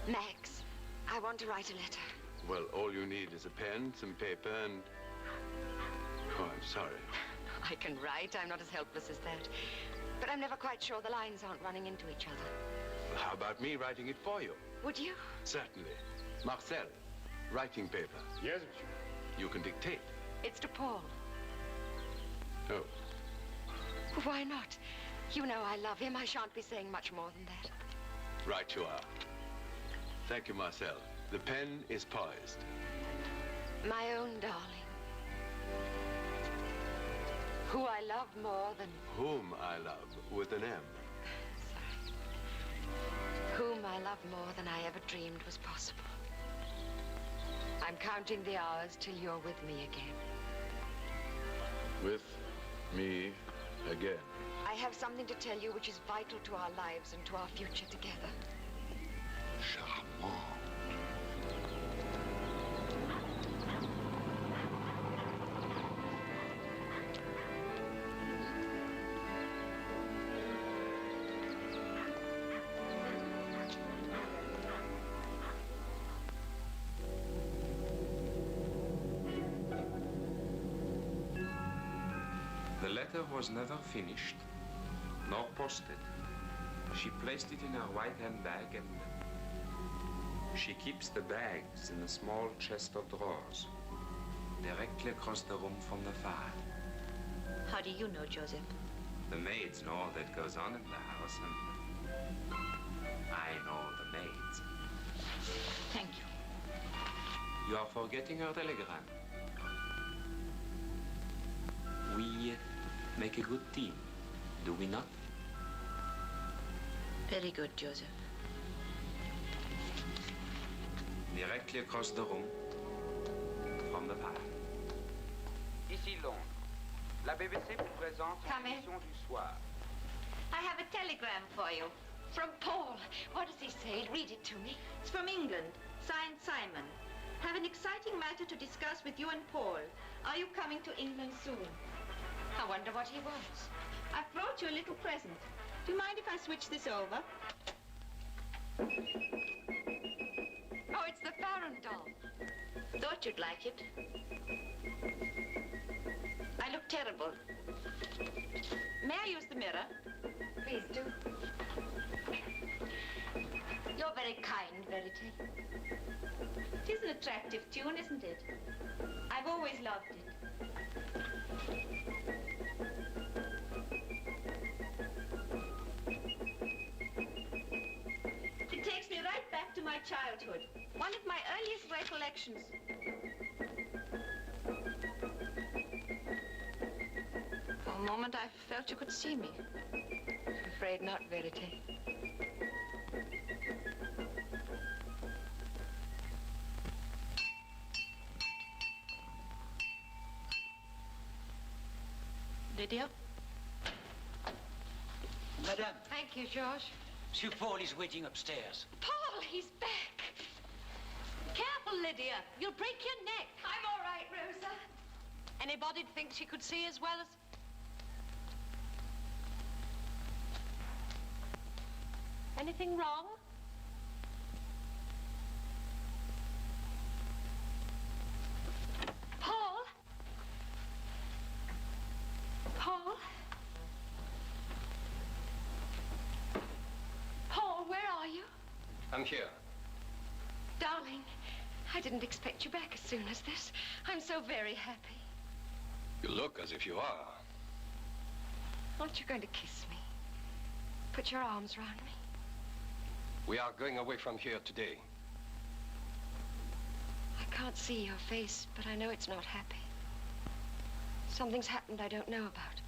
Max, I want to write a letter. Well, all you need is a pen, some paper, and... Oh, I'm sorry. I can write. I'm not as helpless as that. But I'm never quite sure the lines aren't running into each other. Well, how about me writing it for you? Would you? Certainly. Marcel, writing paper. Yes, monsieur. You can dictate. It's to Paul. Oh. Why not? You know I love him. I shan't be saying much more than that. Right you are. Thank you, Marcel. The pen is poised. My own darling. Who I love more than... Whom I love, with an M. Whom I love more than I ever dreamed was possible. I'm counting the hours till you're with me again. With me again. I have something to tell you which is vital to our lives and to our future together. Charmant. The letter was never finished, nor posted. She placed it in her white handbag and she keeps the bags in a small chest of drawers, directly across the room from the fire. How do you know, Joseph? The maids know all that goes on in the house, and I know the maids. Thank you. You are forgetting her telegram. We make a good team, do we not? Very good, Joseph. Directly across the room from the fire. Ici Londres. La BBC vous présente son émission du soir. I have a telegram for you. From Paul. What does he say? Read it to me. It's from England. Signed, Simon. Have an exciting matter to discuss with you and Paul. Are you coming to England soon? I wonder what he wants. I've brought you a little present. Do you mind if I switch this over? Oh, it's the Baron doll. Thought you'd like it. I look terrible. May I use the mirror? Please do. You're very kind, Verity. It is an attractive tune, isn't it? I've always loved it. It takes me right back to my childhood. One of my earliest recollections. For a moment, I felt you could see me. I'm afraid not, Verity. Lydia? Madame, Thank you, George. Monsieur Paul is waiting upstairs. Paul, he's back. Careful, Lydia. You'll break your neck. I'm all right, Rosa. Anybody think she could see as well as... Anything wrong? Paul? Paul? Paul, where are you? I'm here. Darling, I didn't expect you back as soon as this. I'm so very happy. You look as if you are. Aren't you going to kiss me? Put your arms around me. We are going away from here today. I can't see your face, but I know it's not happy. Something's happened I don't know about.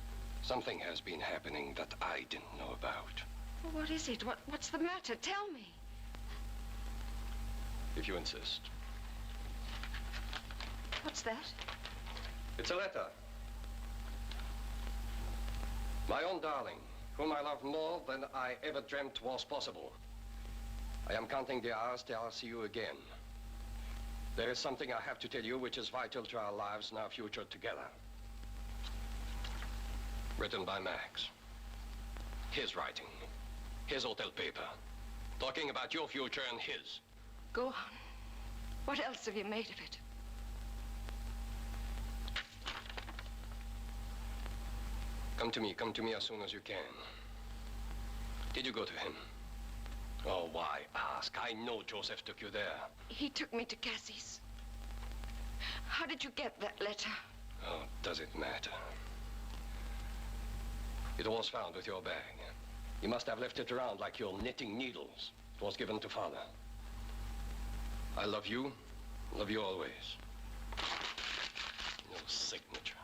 Something has been happening that I didn't know about. Well, what is it? What's the matter? Tell me. If you insist. What's that? It's a letter. My own darling, whom I love more than I ever dreamt was possible. I am counting the hours till I'll see you again. There is something I have to tell you which is vital to our lives and our future together. Written by Max. His writing. His hotel paper. Talking about your future and his. Go on. What else have you made of it? Come to me as soon as you can. Did you go to him? Oh, why ask? I know Joseph took you there. He took me to Cassie's. How did you get that letter? Oh, does it matter? It was found with your bag. You must have left it around like your knitting needles. It was given to Father. I love you always. No signature.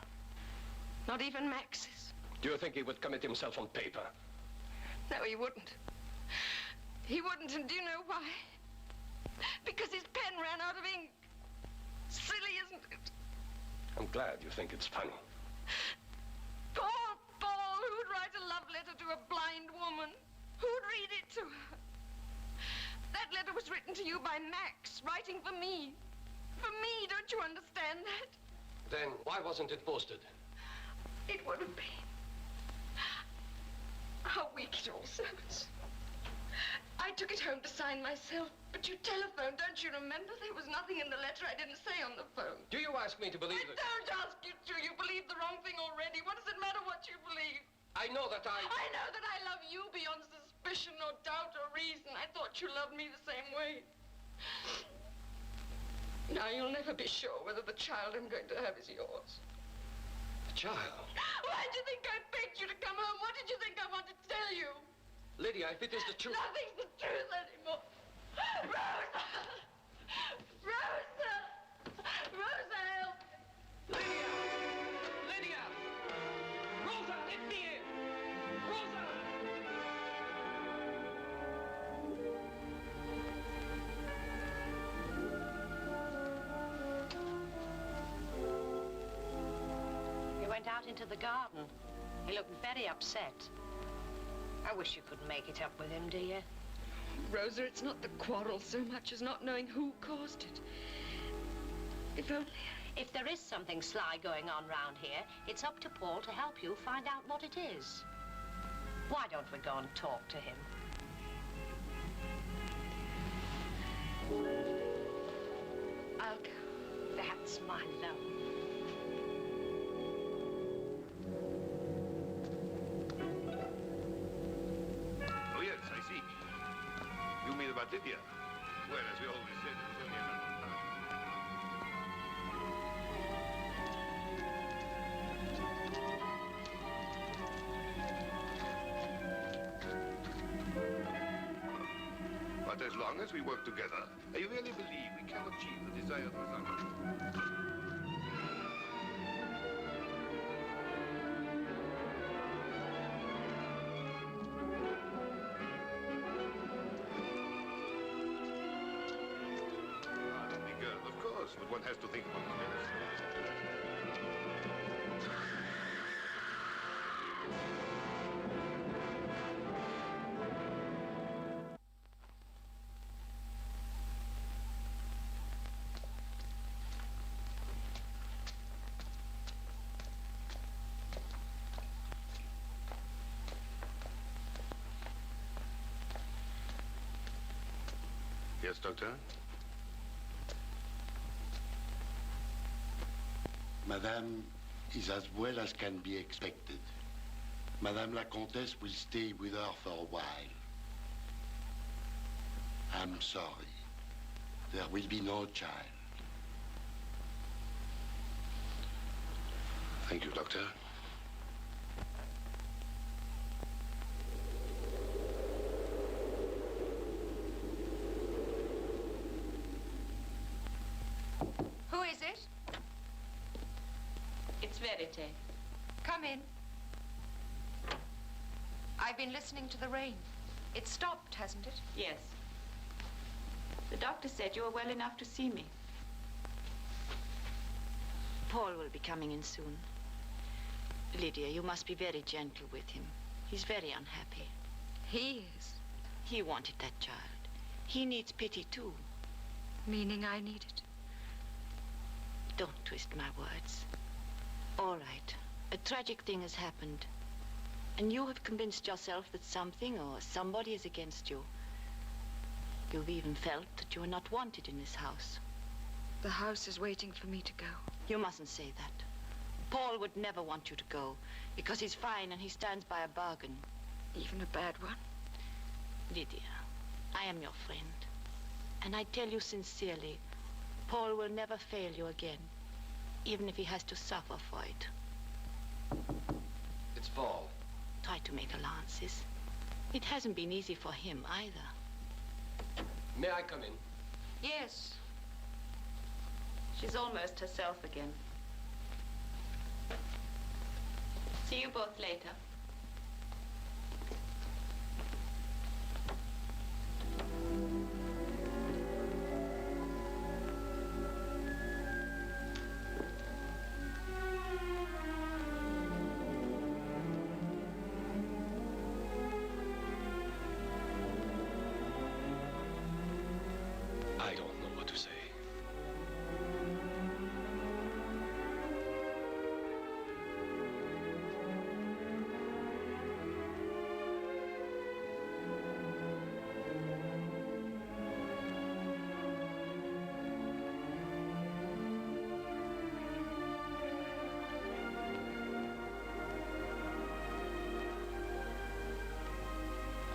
Not even Max's? Do you think he would commit himself on paper? No, he wouldn't. He wouldn't, and do you know why? Because his pen ran out of ink. Silly, isn't it? I'm glad you think it's funny. you by Max, writing for me. For me, don't you understand that? Then why wasn't it posted? It would have been. How weak it all sounds. I took it home to sign myself, but you telephoned, don't you remember? There was nothing in the letter I didn't say on the phone. Do you ask me to believe I it? don't ask you to. You believe the wrong thing already. What does it matter what you believe? I know that I know that I love you beyond suspicion or doubt or reason. I thought you loved me the same way. Now you'll never be sure whether the child I'm going to have is yours. The child? Why did you think I begged you to come home? What did you think I wanted to tell you? Lydia, if it is the truth... Nothing's the truth anymore. Rosa! Rosa! Rosa, help me! Lydia! Lydia! Rosa, let me in! Rosa! He went out into the garden. He looked very upset. I wish you could make it up with him, dear. Rosa, it's not the quarrel so much as not knowing who caused it. If only... If there is something sly going on round here, it's up to Paul to help you find out what it is. Why don't we go and talk to him? I'll go. That's my love. Oh, yes, I see. You mean about Lydia? Well, as we always said, it was only a matter of time. But as long as we work together, I really believe we can achieve the desired result. Of course, but one has to think about the minutes. Yes, Doctor? Madame is as well as can be expected. Madame la Comtesse will stay with her for a while. I'm sorry. There will be no child. Thank you, Doctor. Who is it? It's Verite. Come in. I've been listening to the rain. It stopped, hasn't it? Yes. The doctor said you were well enough to see me. Paul will be coming in soon. Lydia, you must be very gentle with him. He's very unhappy. He is. He wanted that child. He needs pity, too. Meaning I need it. Don't twist my words. All right. A tragic thing has happened. And you have convinced yourself that something or somebody is against you. You've even felt that you are not wanted in this house. The house is waiting for me to go. You mustn't say that. Paul would never want you to go because he's fine and he stands by a bargain. Even a bad one? Lydia, I am your friend. And I tell you sincerely, Paul will never fail you again, even if he has to suffer for it. It's Paul. Try to make allowances. It hasn't been easy for him either. May I come in? Yes. She's almost herself again. See you both later.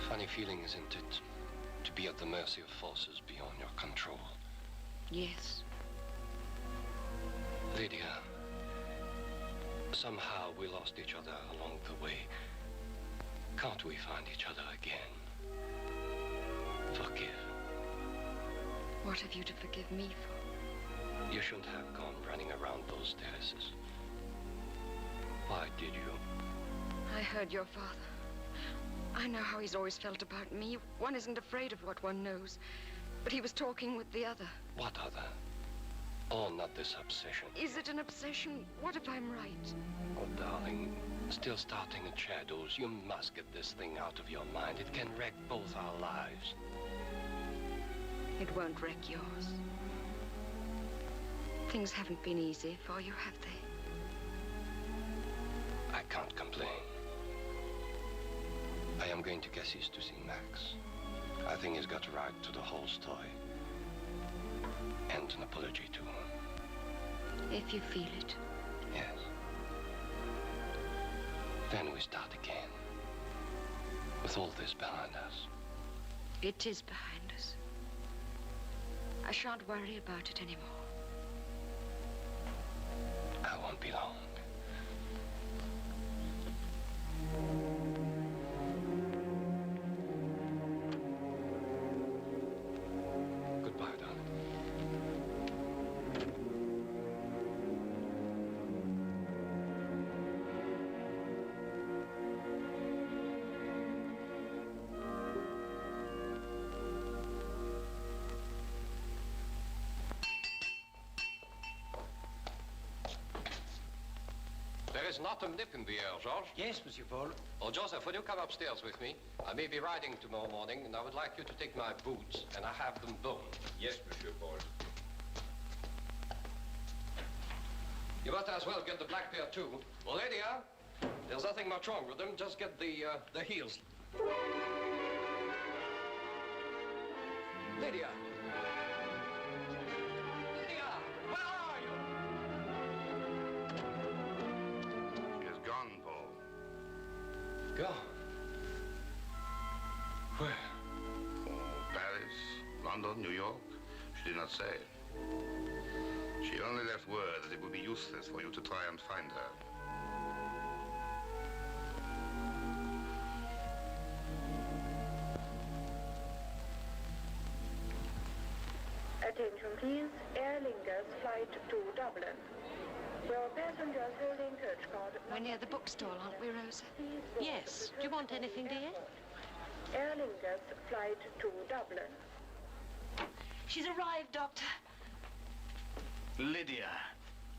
Funny feeling, isn't it? To be at the mercy of forces beyond your control. Yes. Lydia, somehow we lost each other along the way. Can't we find each other again? Forgive. What have you to forgive me for? You shouldn't have gone running around those terraces. Why did you? I heard your father. I know how he's always felt about me. One isn't afraid of what one knows. But he was talking with the other. What other? Oh, not this obsession. Is it an obsession? What if I'm right? Oh, darling, still starting at shadows. You must get this thing out of your mind. It can wreck both our lives. It won't wreck yours. Things haven't been easy for you, have they? I can't complain. I am going to Cassis to see Max. I think he's got a right to the whole story. And an apology to him. If you feel it. Yes. Then we start again. With all this behind us. It is behind us. I shan't worry about it anymore. I won't be long. Goodbye, darling. There is not a nip in the air, Georges. Yes, Monsieur Paul. Oh, Joseph, will you come upstairs with me? I may be riding tomorrow morning, and I would like you to take my boots, and I have them boned. Yes, Monsieur Paul. You might as well get the black pair, too. Well, Lydia, there's nothing much wrong with them. Just get the heels. Lydia! Lydia! Where are you? She is gone, Paul. Gone? Where? Oh, Paris, London, New York. She did not say. She only left word that it would be useless for you to try and find her. Attention please, Aer Lingus flight to Dublin. Your passengers holding coach card... We're near the bookstall, aren't we, Rosa? Yes. Do you want anything, dear? Aer Lingus flight to Dublin. She's arrived, Doctor. Lydia,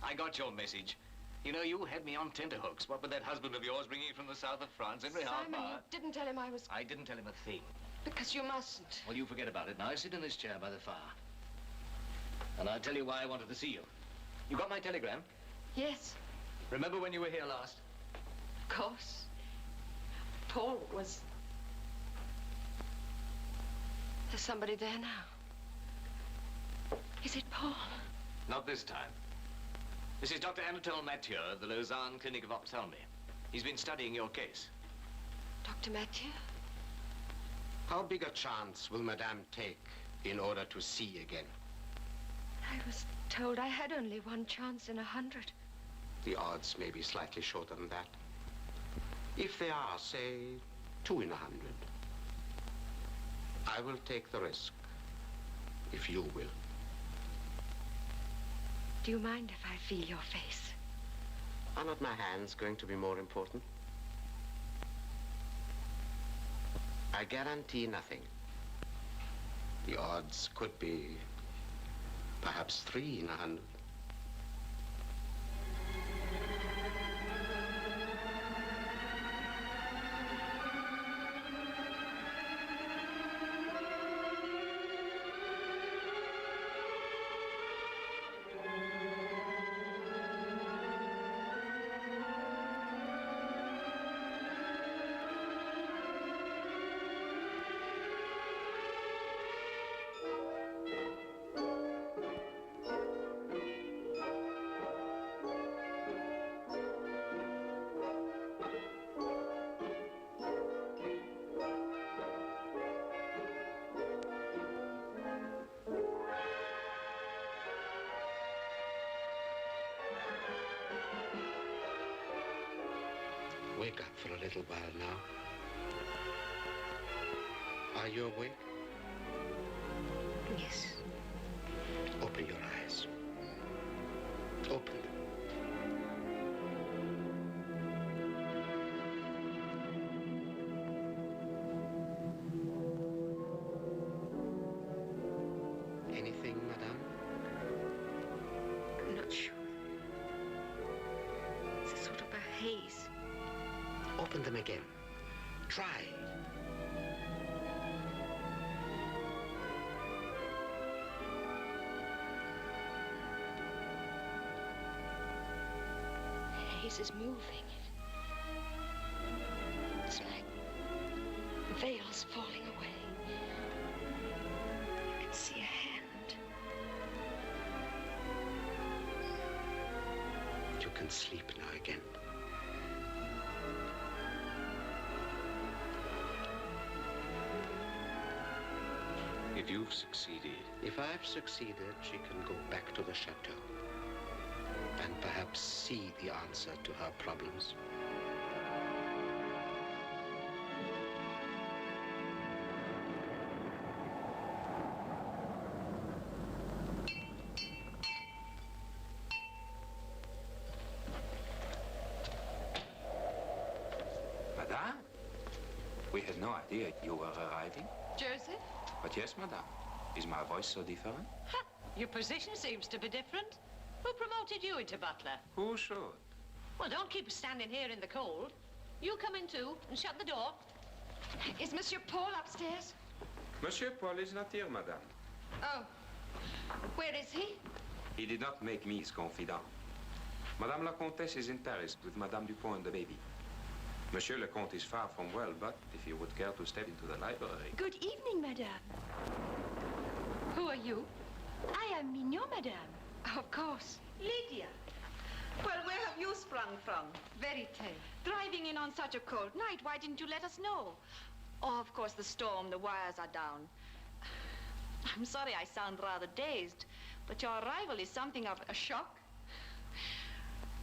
I got your message. You know, you had me on tenterhooks. What with that husband of yours bringing from the south of France every half Simon, hour. you didn't tell him I was... I didn't tell him a thing. Because you mustn't. Well, you forget about it. Now, sit in this chair by the fire. And I'll tell you why I wanted to see you. You got my telegram? Yes, Remember when you were here last? of course. Paul was... There's somebody there now. Is it Paul? Not this time. This is Dr. Anatole Mathieu of the Lausanne Clinic of Ophthalmy. He's been studying your case. Dr. Mathieu? How big a chance will Madame take in order to see again? I was told I had only one chance in 100. The odds may be slightly shorter than that. If they are, say, 2 in 100, I will take the risk, if you will. Do you mind if I feel your face? Are not my hands going to be more important? I guarantee nothing. The odds could be perhaps 3 in 100. Wake up for a little while now. Are you awake? Yes. Open your eyes. Open them. Anything, madame? I'm not sure. It's a sort of a haze. Open them again. Try. The haze is moving. It's like veils falling away. I can see a hand. You can sleep now again. If you've succeeded... If I've succeeded, she can go back to the chateau and perhaps see the answer to her problems. Madame, we had no idea you were arriving. Joseph? But yes, madame. Is my voice so different? Ha! Your position seems to be different. Who promoted you into butler? Who should? Well, don't keep us standing here in the cold. You come in too and shut the door. Is Monsieur Paul upstairs? Monsieur Paul is not here, madame. Oh. Where is he? He did not make me his confidant. Madame la Comtesse is in Paris with Madame Dupont and the baby. Monsieur le Comte is far from well, but if you would care to step into the library... Good evening, madame. Who are you? I am Mignon, madame. Of course. Lydia. Well, where have you sprung from? Verite. Driving in on such a cold night, why didn't you let us know? Oh, of course, the storm, the wires are down. I'm sorry I sound rather dazed, but your arrival is something of a shock.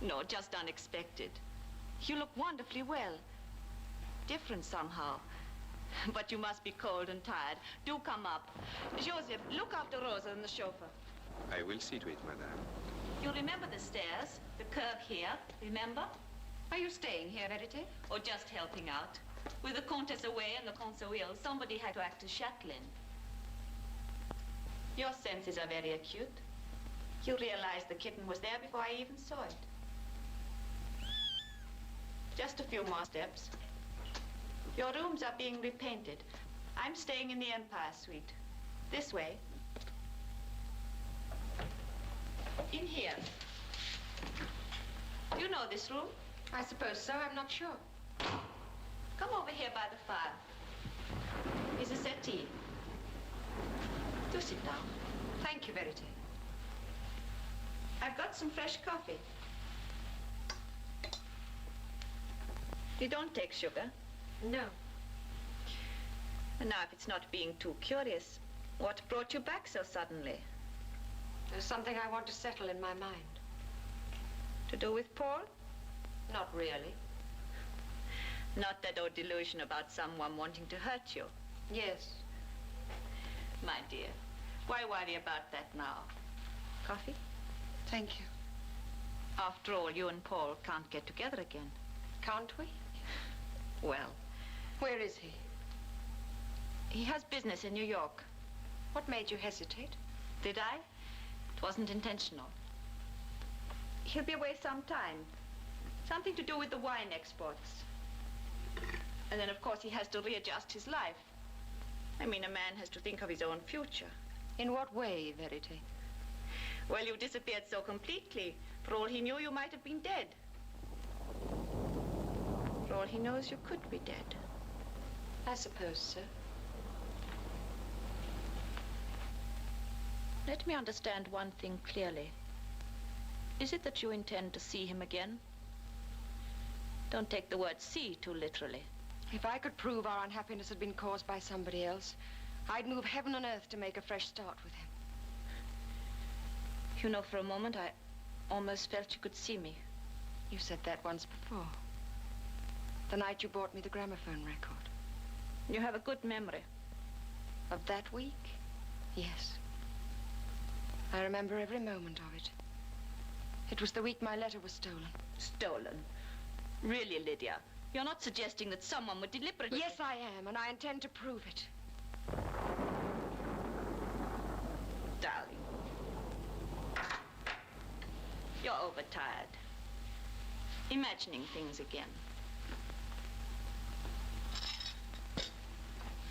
No, just unexpected. You look wonderfully well. Different somehow. But you must be cold and tired. Do come up. Joseph, look after Rosa and the chauffeur. I will see to it, madame. You remember the stairs, the curve here, remember? Are you staying here, Verite? Or just helping out? With the Countess away and the Comte so ill, somebody had to act as chatelaine. Your senses are very acute. You realized the kitten was there before I even saw it. Just a few more steps. Your rooms are being repainted. I'm staying in the Empire Suite. This way. In here. You know this room? I suppose so. I'm not sure. Come over here by the fire. Here's a settee. Do sit down. Thank you, Verite. I've got some fresh coffee. You don't take sugar? No. And now, if it's not being too curious, what brought you back so suddenly? There's something I want to settle in my mind. To do with Paul? Not really. Not that old delusion about someone wanting to hurt you? Yes. My dear, why worry about that now? Coffee? Thank you. After all, you and Paul can't get together again. Can't we? Well. Where is he? He has business in New York. What made you hesitate? Did I? It wasn't intentional. He'll be away some time. Something to do with the wine exports. And then, of course, he has to readjust his life. I mean, a man has to think of his own future. In what way, Verite? Well, you disappeared so completely. For all he knew, you might have been dead. For all he knows, you could be dead. I suppose so. Let me understand one thing clearly. Is it that you intend to see him again? Don't take the word see too literally. If I could prove our unhappiness had been caused by somebody else, I'd move heaven and earth to make a fresh start with him. You know, for a moment, I almost felt you could see me. You said that once before. The night you bought me the gramophone record. You have a good memory. Of that week? Yes. I remember every moment of it. It was the week my letter was stolen. Stolen? Really, Lydia? You're not suggesting that someone would deliberately... Yes, I am, and I intend to prove it. Darling. You're overtired. Imagining things again.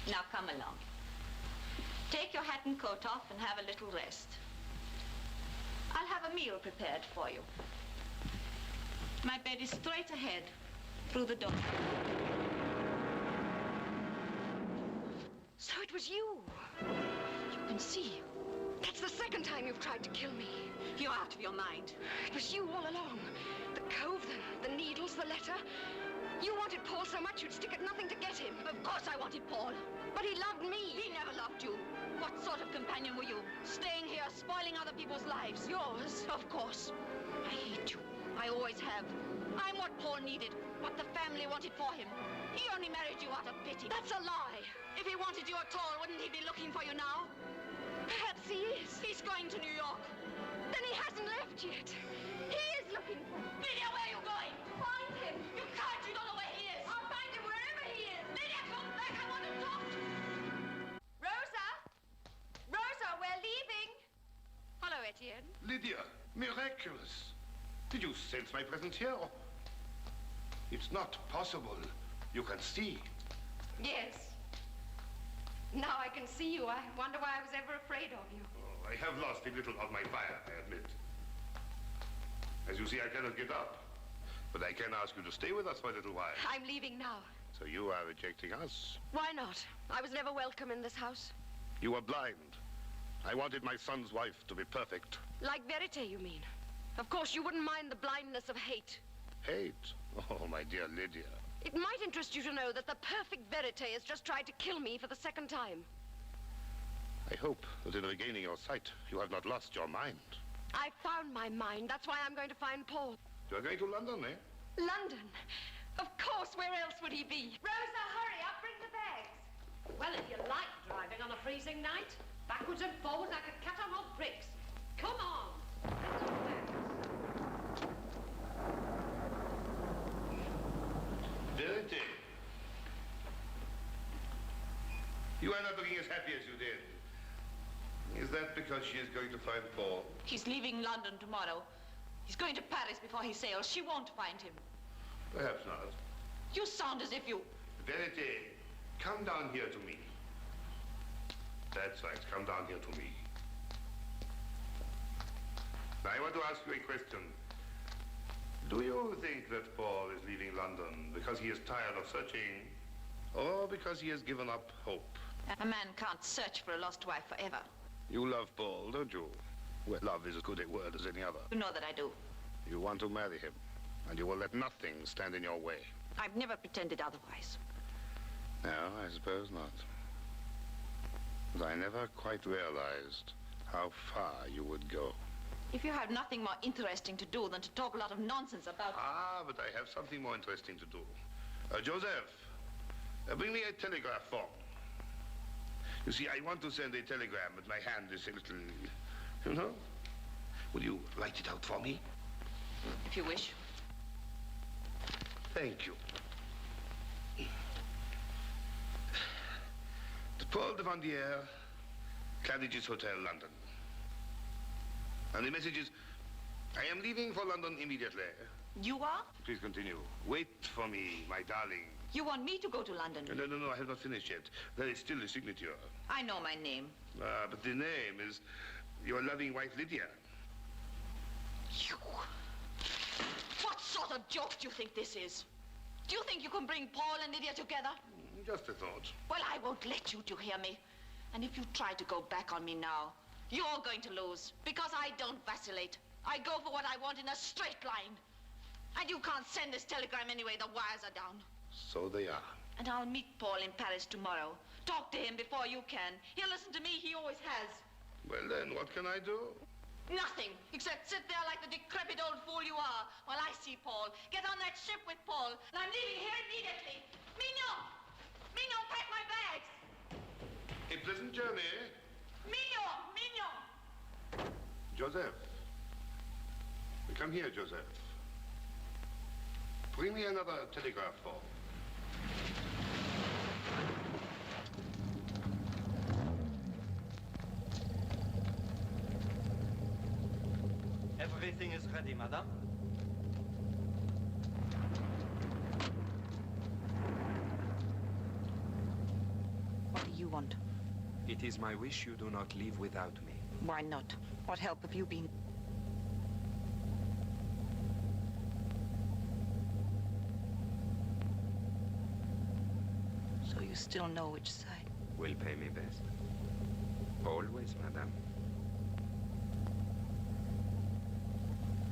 Now come along. Take your hat and coat off and have a little rest. I'll have a meal prepared for you. My bed is straight ahead, through the door. So it was you. You can see. That's the second time you've tried to kill me. You're out of your mind. It was you all along. The cove, the needles, the letter. You wanted Paul so much you'd stick at nothing to get him. Of course I wanted Paul. But he loved me. He never loved you. What sort of companion were you? Staying here, spoiling other people's lives. Yours? Of course. I hate you. I always have. I'm what Paul needed, what the family wanted for him. He only married you out of pity. That's a lie. If he wanted you at all, wouldn't he be looking for you now? Perhaps he is. He's going to New York. Then he hasn't left yet. He is looking for me. Lydia, where are you going? Find him. You can't. You don't know where he is. I'll find him wherever he is. Lydia, come back. I want to talk to you. Rosa! Rosa, we're leaving. Hello, Etienne. Lydia, miraculous. Did you sense my presence here? It's not possible. You can see. Yes. Now I can see you. I wonder why I was ever afraid of you. Oh, I have lost a little of my fire, I admit. As you see, I cannot get up. But I can ask you to stay with us for a little while. I'm leaving now. So you are rejecting us? Why not? I was never welcome in this house. You were blind. I wanted my son's wife to be perfect. Like Verite, you mean? Of course, you wouldn't mind the blindness of hate. Hate? Oh, my dear Lydia. It might interest you to know that the perfect Verite has just tried to kill me for the second time. I hope that in regaining your sight, you have not lost your mind. I found my mind. That's why I'm going to find Paul. You are going to London, eh? London? Of course, where else would he be? Rosa, hurry up, bring the bags. Well, if you like driving on a freezing night, backwards and forwards like a cat on hot bricks. Come on. Verite. You are not looking as happy as you did. Is that because she is going to find Paul? He's leaving London tomorrow. He's going to Paris before he sails. She won't find him. Perhaps not. You sound as if you... Verite, come down here to me. That's right, come down here to me. Now, I want to ask you a question. Do you think that Paul is leaving London because he is tired of searching, or because he has given up hope? A man can't search for a lost wife forever. You love Paul, don't you? Well, love is as good a word as any other. You know that I do. You want to marry him, and you will let nothing stand in your way. I've never pretended otherwise. No, I suppose not. But I never quite realized how far you would go. If you have nothing more interesting to do than to talk a lot of nonsense about... Ah, but I have something more interesting to do. Joseph, bring me a telegraph form. You see, I want to send a telegram, but my hand is a little, you know. Will you write it out for me? If you wish. Thank you. To Paul de Vendière, Claridge's Hotel, London. And the message is, I am leaving for London immediately. You are? Please continue. Wait for me, my darling. You want me to go to London? No, I have not finished yet. There is still a signature. I know my name. But the name is your loving wife, Lydia. You... What sort of joke do you think this is? Do you think you can bring Paul and Lydia together? Just a thought. Well, I won't let you, do you hear me? And if you try to go back on me now, you're going to lose, because I don't vacillate. I go for what I want in a straight line. And you can't send this telegram anyway, the wires are down. So they are. And I'll meet Paul in Paris tomorrow. Talk to him before you can. He'll listen to me, he always has. Well then, what can I do? Nothing, except sit there like the decrepit old fool you are, while I see Paul. Get on that ship with Paul, and I'm leaving here immediately. Mignon! Mignon, pack my bags! A pleasant journey. Mignon! Mignon! Joseph. Come here, Joseph. Bring me another telegraph form. Everything is ready, madame. What do you want? It is my wish you do not leave without me. Why not? What help have you been? So you still know which side? Will pay me best. Always, madame.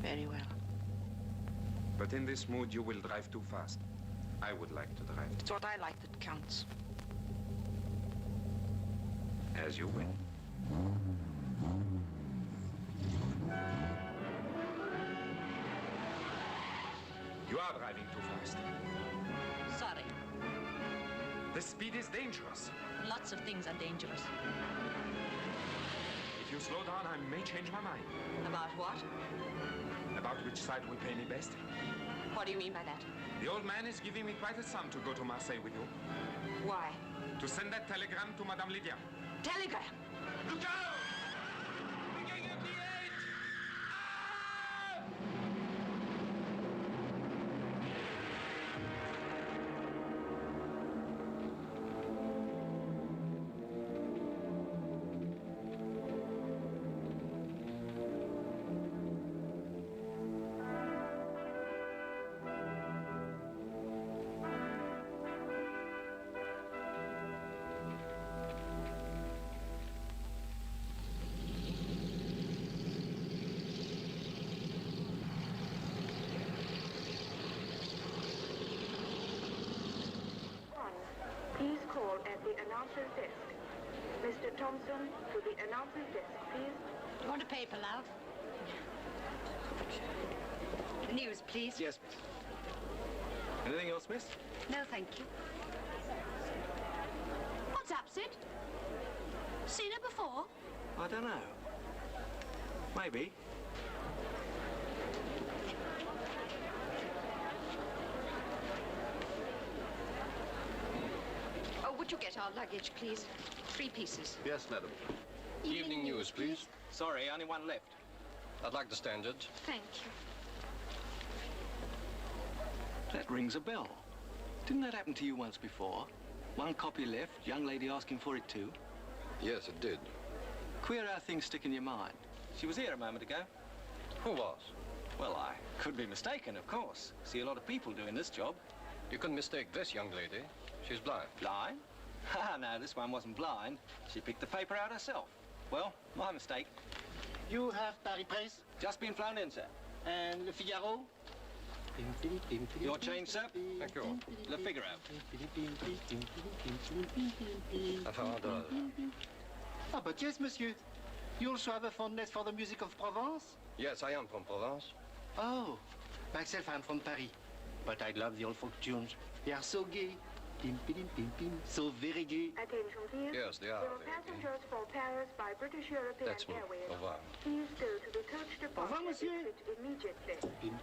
Very well. But in this mood, you will drive too fast. I would like to drive. It's what I like that counts. As you will. You are driving too fast. Sorry. The speed is dangerous. Lots of things are dangerous. If you slow down, I may change my mind. About what? About which side will pay me best. What do you mean by that? The old man is giving me quite a sum to go to Marseille with you. Why? To send that telegram to Madame Lydia. Telegram? Look out! Please call at the announcer's desk. Mr. Thompson, to the announcer's desk, please. You want a paper, love? The news, please. Yes, miss. Anything else, miss? No, thank you. What's up, Sid? Seen her before? I don't know. Maybe. Oh, would you get our luggage, please? 3 pieces. Yes, madam. Evening news, please. Sorry, only one left. I'd like the Standard. Thank you. That rings a bell. Didn't that happen to you once before? One copy left, young lady asking for it too. Yes, it did. Queer how things stick in your mind. She was here a moment ago. Who was? Well, I could be mistaken, of course. See a lot of people doing this job. You couldn't mistake this young lady. She's blind. Blind? Ah, no, this one wasn't blind. She picked the paper out herself. Well, my mistake. You have Paris Press? Just been flown in, sir. And Le Figaro? Your change, sir? Thank you. Le Figaro. Ah, but yes, monsieur. You also have a fondness for the music of Provence? Yes, I am from Provence. Oh, myself, I'm from Paris. But I love the old folk tunes. They are so gay. Pim, pim, pim, pim. So very gay. Attention, please. Yes, they are There are very gay. passengers for Paris by British European That's me. Airways. Au revoir. Please go to the coach department exit immediately.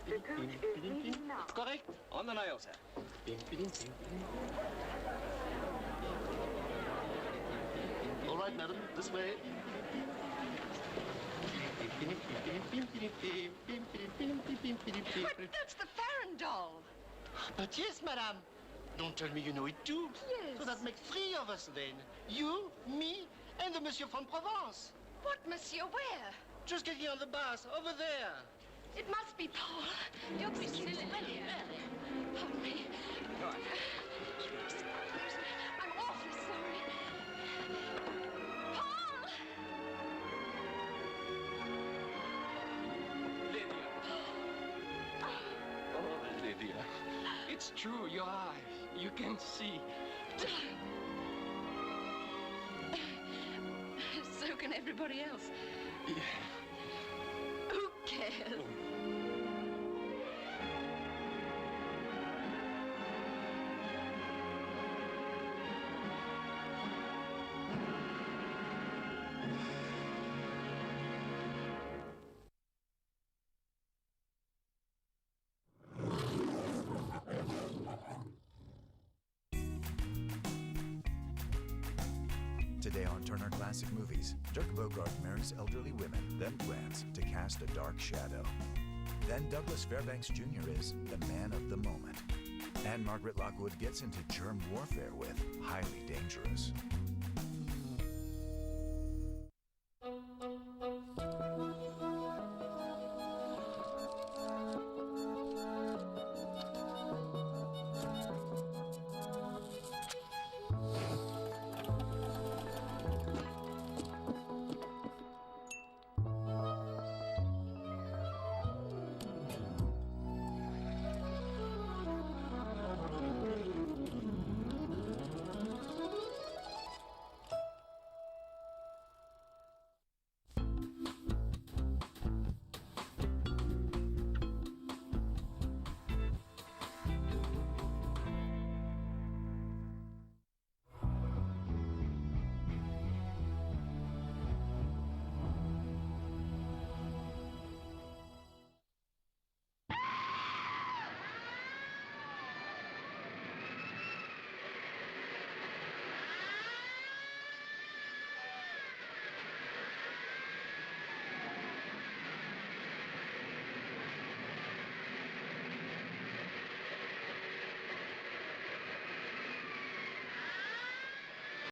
The coach is leaving now. Correct? On the nail, sir. Pim, pim, pim, pim. All right, madam, this way. But that's the Farandole. But yes, madame. Don't tell me you know it too. Yes. So that makes 3 of us then. You, me, and the monsieur from Provence. What, monsieur? Where? Just getting on the bus, over there. It must be Paul. Don't be silly. Pardon me. I'm awfully sorry. Paul! Lydia. Oh, Lydia. It's true, your eyes. You can see. So can everybody else. Yeah. Today on Turner Classic Movies, Dirk Bogarde marries elderly women, then plans to cast a dark shadow. Then Douglas Fairbanks Jr. is the man of the moment. And Margaret Lockwood gets into germ warfare with Highly Dangerous.